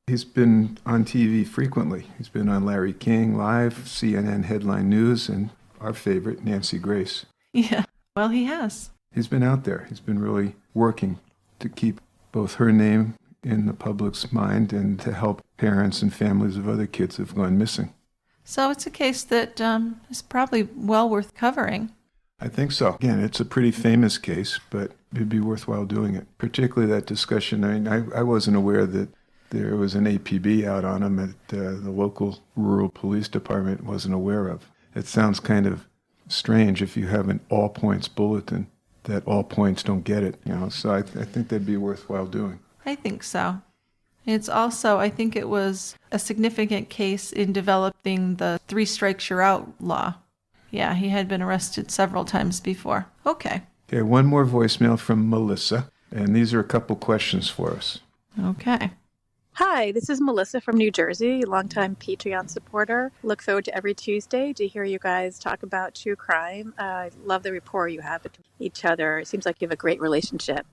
He's been on TV frequently. He's been on Larry King Live, CNN Headline News, and our favorite, Nancy Grace. Yeah, well, he has. He's been out there. He's been really working to keep both her name in the public's mind and to help parents and families of other kids who've gone missing. So it's a case that is probably well worth covering. I think so. Again, it's a pretty famous case, but it'd be worthwhile doing it. Particularly that discussion. I mean, I wasn't aware that there was an APB out on him at the local rural police department. Wasn't aware of. It sounds kind of strange if you have an all-points bulletin that all points don't get it. So I think that'd be worthwhile doing. I think so. It's also, I think it was a significant case in developing the 3 strikes you're out law. Yeah, he had been arrested several times before. Okay, one more voicemail from Melissa, and these are a couple questions for us. Okay. Hi, this is Melissa from New Jersey, longtime Patreon supporter. Look forward to every Tuesday to hear you guys talk about true crime. I love the rapport you have between each other. It seems like you have a great relationship.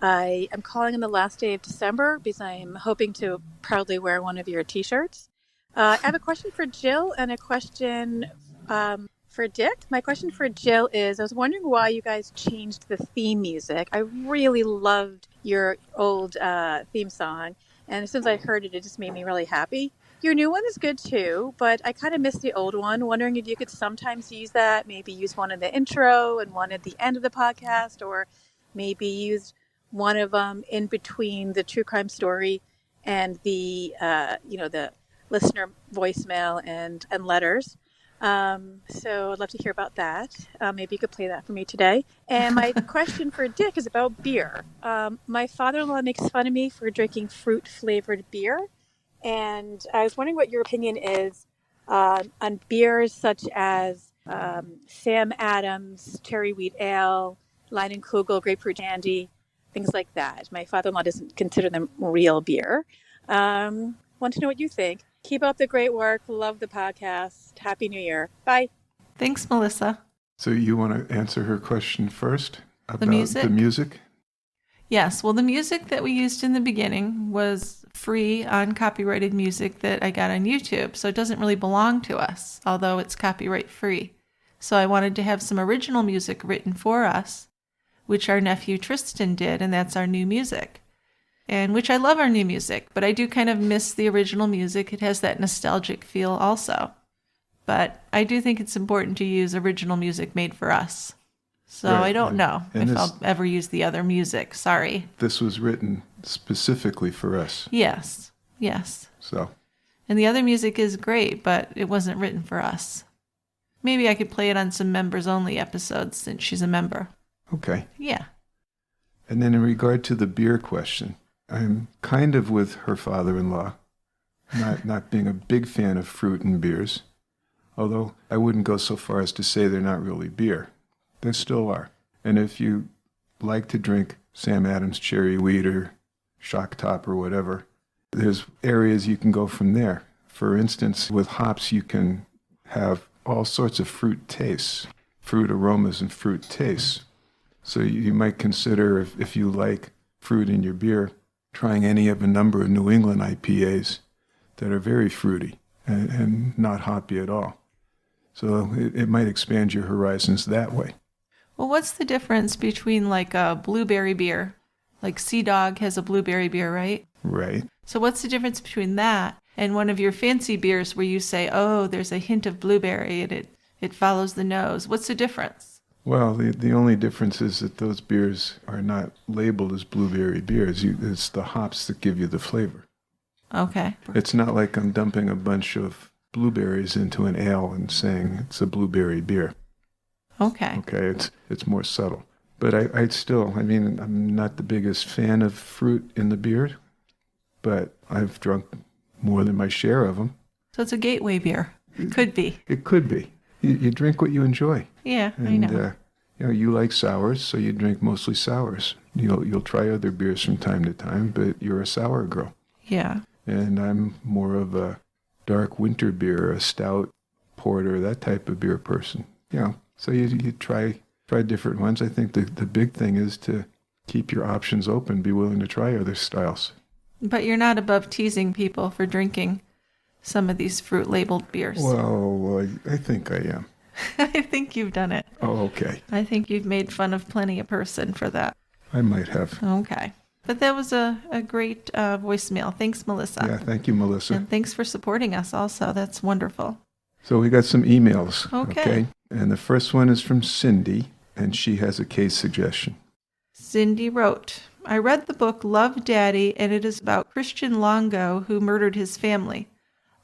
I am calling on the last day of December because I'm hoping to proudly wear one of your T-shirts. I have a question for Jill and a question for Dick. My question for Jill is, I was wondering why you guys changed the theme music. I really loved your old theme song, and as soon as I heard it, it just made me really happy. Your new one is good too, but I kind of missed the old one. Wondering if you could sometimes use that, maybe use one in the intro and one at the end of the podcast, or maybe use one of them in between the true crime story and the the listener voicemail and letters. So I'd love to hear about that. Maybe you could play that for me today. And my question for Dick is about beer. My father-in-law makes fun of me for drinking fruit-flavored beer, and I was wondering what your opinion is on beers such as Sam Adams, Cherry Wheat Ale, Leinenkugel, grapefruit candy, things like that. My father-in-law doesn't consider them real beer. Want to know what you think. Keep up the great work. Love the podcast. Happy New Year. Bye. Thanks, Melissa. So you want to answer her question first about music? the music? Yes, well, the music that we used in the beginning was free, uncopyrighted music that I got on YouTube, so it doesn't really belong to us, although it's copyright free. So I wanted to have some original music written for us, which our nephew Tristan did, and that's our new music. And which I love our new music, but I do kind of miss the original music. It has that nostalgic feel also. But I do think it's important to use original music made for us. So Right. I don't know and if this- I'll ever use the other music. Sorry. This was written specifically for us. Yes. So And the other music is great, but it wasn't written for us. Maybe I could play it on some members-only episodes since she's a member. okay. Yeah. And then in regard to the beer question, I'm kind of with her father-in-law, not being a big fan of fruit and beers, although I wouldn't go so far as to say they're not really beer. They still are. And if you like to drink Sam Adams cherry wheat or shock top or whatever, there's areas you can go from there. For instance, with hops, you can have all sorts of fruit tastes, fruit aromas and fruit tastes. So you might consider, if you like fruit in your beer, trying any of a number of New England IPAs that are very fruity and not hoppy at all. So it might expand your horizons that way. Well, what's the difference between like a blueberry beer? Like Sea Dog has a blueberry beer, right? Right. So what's the difference between that and one of your fancy beers where you say, oh, there's a hint of blueberry and it follows the nose? What's the difference? Well, the only difference is that those beers are not labeled as blueberry beers. It's the hops that give you the flavor. Okay. It's not like I'm dumping a bunch of blueberries into an ale and saying it's a blueberry beer. Okay. Okay, it's more subtle. But I'm not the biggest fan of fruit in the beer, but I've drunk more than my share of them. So it's a gateway beer. It could be. It could be. You drink what you enjoy. Yeah, And, I know. you like sours, so you drink mostly sours. You'll try other beers from time to time, but you're a sour girl. Yeah. And I'm more of a dark winter beer, a stout, porter, that type of beer person. So you try different ones. I think the big thing is to keep your options open, be willing to try other styles. But you're not above teasing people for drinking some of these fruit-labeled beers. Well, I think I am. I think you've done it. Oh, okay. I think you've made fun of plenty a person for that. I might have. Okay. But that was a great voicemail. Thanks, Melissa. Yeah, thank you, Melissa. And thanks for supporting us also. That's wonderful. So we got some emails. Okay. And the first one is from Cindy, and she has a case suggestion. Cindy wrote, I read the book Love, Daddy, and it is about Christian Longo, who murdered his family.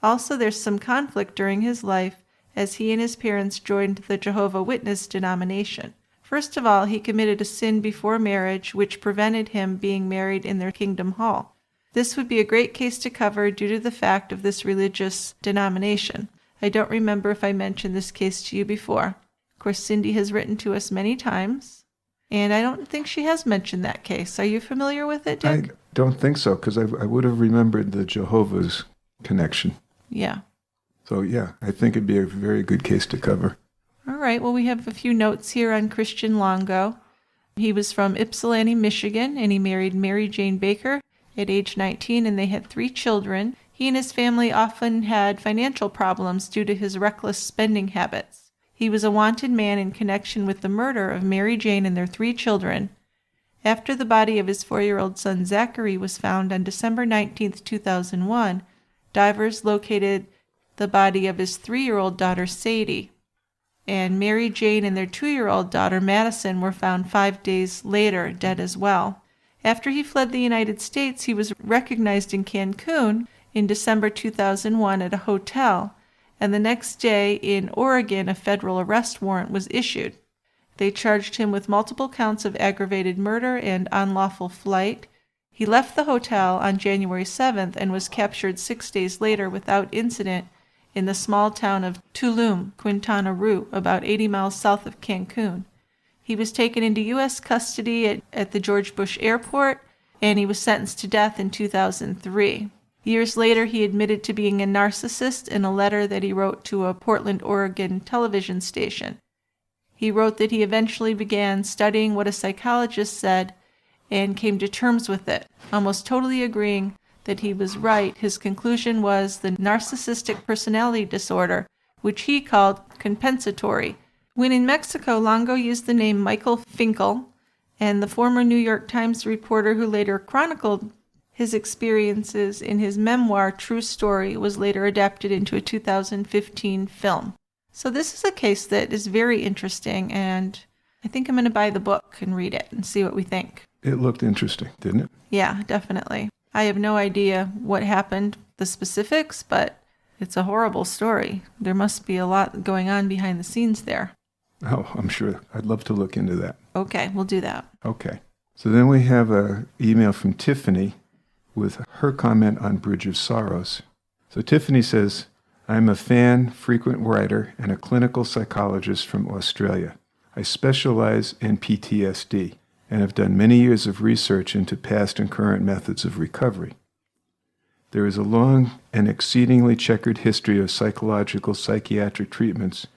Also, there's some conflict during his life as he and his parents joined the Jehovah's Witness denomination. First of all, he committed a sin before marriage, which prevented him being married in their kingdom hall. This would be a great case to cover due to the fact of this religious denomination. I don't remember if I mentioned this case to you before. Of course, Cindy has written to us many times, and I don't think she has mentioned that case. Are you familiar with it, Dick? I don't think so, because I would have remembered the Jehovah's connection. Yeah. So, yeah, I think it'd be a very good case to cover. All right. Well, we have a few notes here on Christian Longo. He was from Ypsilanti, Michigan, and he married Mary Jane Baker at age 19, and they had 3 children. He and his family often had financial problems due to his reckless spending habits. He was a wanted man in connection with the murder of Mary Jane and their 3 children. After the body of his 4-year-old son Zachary was found on December 19, 2001, divers located the body of his 3-year-old daughter Sadie, and Mary Jane and their 2-year-old daughter Madison were found 5 days later, dead as well. After he fled the United States, he was recognized in Cancun in December 2001 at a hotel, and the next day in Oregon a federal arrest warrant was issued. They charged him with multiple counts of aggravated murder and unlawful flight. He left the hotel on January 7th and was captured 6 days later without incident in the small town of Tulum, Quintana Roo, about 80 miles south of Cancun. He was taken into U.S. custody at the George Bush Airport, and he was sentenced to death in 2003. Years later, he admitted to being a narcissist in a letter that he wrote to a Portland, Oregon television station. He wrote that he eventually began studying what a psychologist said and came to terms with it, almost totally agreeing that he was right. His conclusion was the narcissistic personality disorder, which he called compensatory. When in Mexico, Longo used the name Michael Finkel, and the former New York Times reporter who later chronicled his experiences in his memoir, True Story, was later adapted into a 2015 film. So this is a case that is very interesting, and I think I'm going to buy the book and read it and see what we think. It looked interesting, didn't it? Yeah, definitely. I have no idea what happened, the specifics, but it's a horrible story. There must be a lot going on behind the scenes there. Oh, I'm sure. I'd love to look into that. Okay, we'll do that. Okay. So then we have an email from Tiffany with her comment on Bridge of Sorrows. So Tiffany says, I'm a fan, frequent writer, and a clinical psychologist from Australia. I specialize in PTSD and have done many years of research into past and current methods of recovery. There is a long and exceedingly checkered history of psychological psychiatric treatments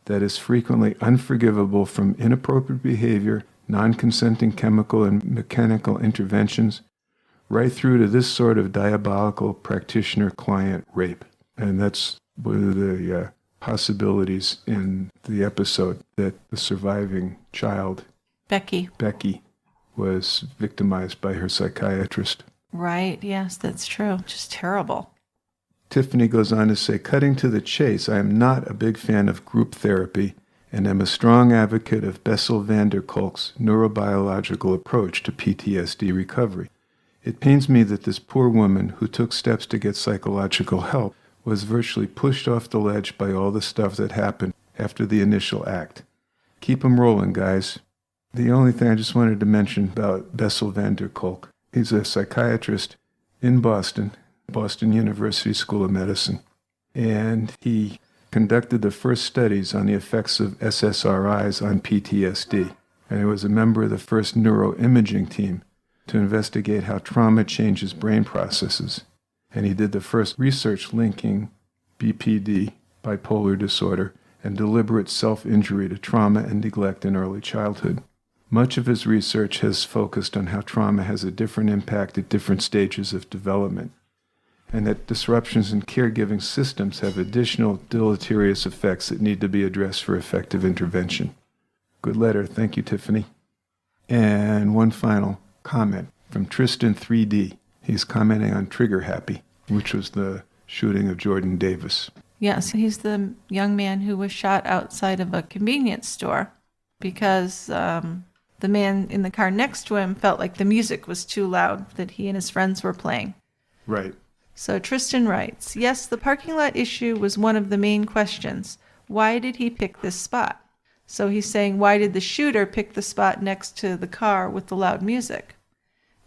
that is frequently unforgivable, from inappropriate behavior, non-consenting chemical and mechanical interventions, right through to this sort of diabolical practitioner-client rape. And that's one of the possibilities in the episode, that the surviving child, Becky, was victimized by her psychiatrist. Right, yes, that's true. Just terrible. Tiffany goes on to say, cutting to the chase, I am not a big fan of group therapy and am a strong advocate of Bessel van der Kolk's neurobiological approach to PTSD recovery. It pains me that this poor woman who took steps to get psychological help was virtually pushed off the ledge by all the stuff that happened after the initial act. Keep 'em rolling, guys. The only thing I just wanted to mention about Bessel van der Kolk, he's a psychiatrist in Boston University School of Medicine, and he conducted the first studies on the effects of SSRIs on PTSD, and he was a member of the first neuroimaging team to investigate how trauma changes brain processes, and he did the first research linking BPD, bipolar disorder, and deliberate self-injury to trauma and neglect in early childhood. Much of his research has focused on how trauma has a different impact at different stages of development, and that disruptions in caregiving systems have additional deleterious effects that need to be addressed for effective intervention. Good letter. Thank you, Tiffany. And one final comment from Tristan 3D. He's commenting on Trigger Happy, which was the shooting of Jordan Davis. Yes, he's the young man who was shot outside of a convenience store because the man in the car next to him felt like the music was too loud that he and his friends were playing. Right. So Tristan writes, yes, the parking lot issue was one of the main questions. Why did he pick this spot? So he's saying, why did the shooter pick the spot next to the car with the loud music?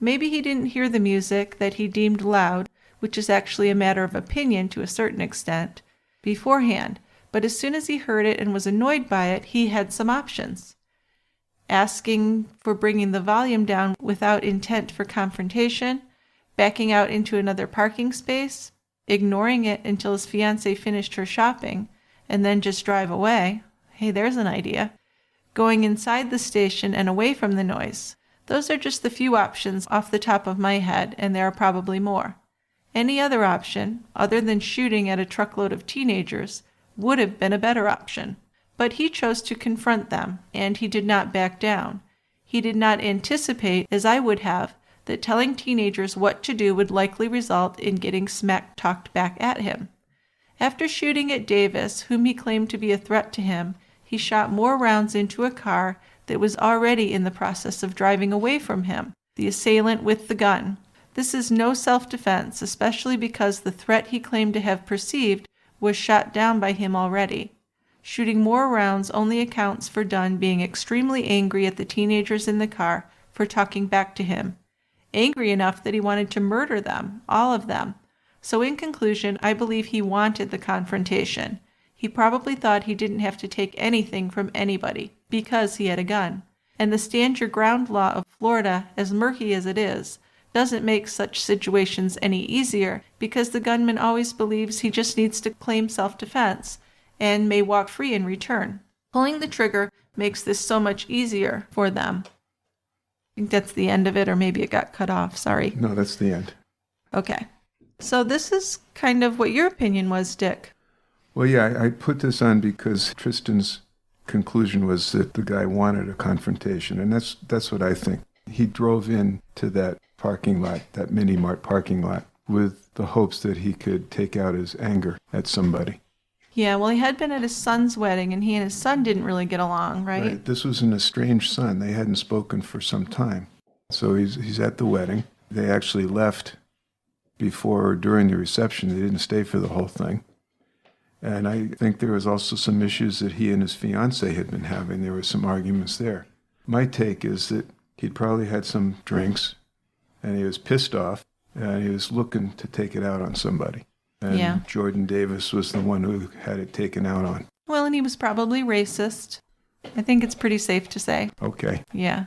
Maybe he didn't hear the music that he deemed loud, which is actually a matter of opinion to a certain extent, beforehand, but as soon as he heard it and was annoyed by it, he had some options. Asking for bringing the volume down without intent for confrontation, backing out into another parking space, ignoring it until his fiancée finished her shopping, and then just drive away. Hey, there's an idea. Going inside the station and away from the noise. Those are just the few options off the top of my head, and there are probably more. Any other option, other than shooting at a truckload of teenagers, would have been a better option. But he chose to confront them, and he did not back down. He did not anticipate, as I would have, that telling teenagers what to do would likely result in getting smack-talked back at him. After shooting at Davis, whom he claimed to be a threat to him, he shot more rounds into a car that was already in the process of driving away from him, the assailant with the gun. This is no self-defense, especially because the threat he claimed to have perceived was shot down by him already. Shooting more rounds only accounts for Dunn being extremely angry at the teenagers in the car for talking back to him. Angry enough that he wanted to murder them, all of them. So in conclusion, I believe he wanted the confrontation. He probably thought he didn't have to take anything from anybody, because he had a gun. And the stand your ground law of Florida, as murky as it is, doesn't make such situations any easier because the gunman always believes he just needs to claim self-defense and may walk free in return. Pulling the trigger makes this so much easier for them. I think that's the end of it, or maybe it got cut off. Sorry. No, that's the end. Okay. So this is kind of what your opinion was, Dick. Well, yeah, I put this on because Tristan's conclusion was that the guy wanted a confrontation, and that's what I think. He drove into that parking lot, that mini-mart parking lot, with the hopes that he could take out his anger at somebody. Yeah, well, he had been at his son's wedding, and he and his son didn't really get along, right? This was an estranged son. They hadn't spoken for some time. So he's at the wedding. They actually left before or during the reception. They didn't stay for the whole thing. And I think there was also some issues that he and his fiancée had been having. There were some arguments there. My take is that he'd probably had some drinks, and he was pissed off, and he was looking to take it out on somebody. And Jordan Davis was the one who had it taken out on. Well, and he was probably racist. I think it's pretty safe to say. Okay. Yeah.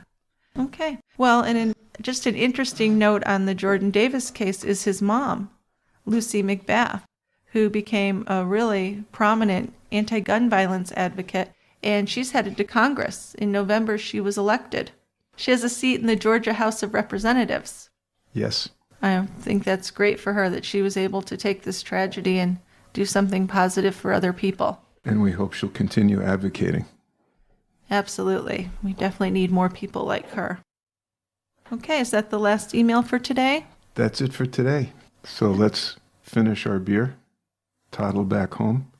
Okay. Well, and just an interesting note on the Jordan Davis case is his mom, Lucy McBath, who became a really prominent anti-gun violence advocate, and she's headed to Congress. In November, she was elected. She has a seat in the Georgia House of Representatives. Yes. I think that's great for her that she was able to take this tragedy and do something positive for other people. And we hope she'll continue advocating. Absolutely. We definitely need more people like her. Okay, is that the last email for today? That's it for today. So let's finish our beer, toddle back home.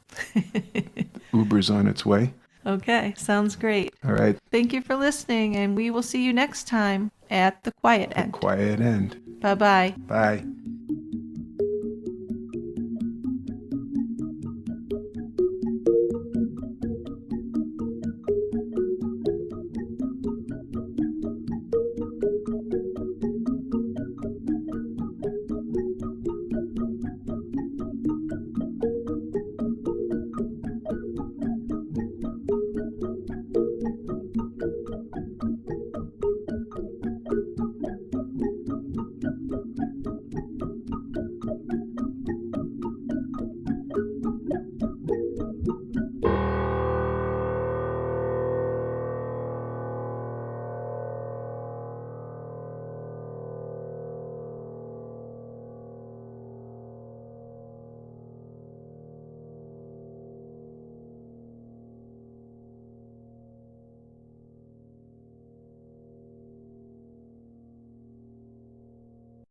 Uber's on its way. Okay, sounds great. All right. Thank you for listening, and we will see you next time at The Quiet End. The Quiet End. Bye-bye. Bye.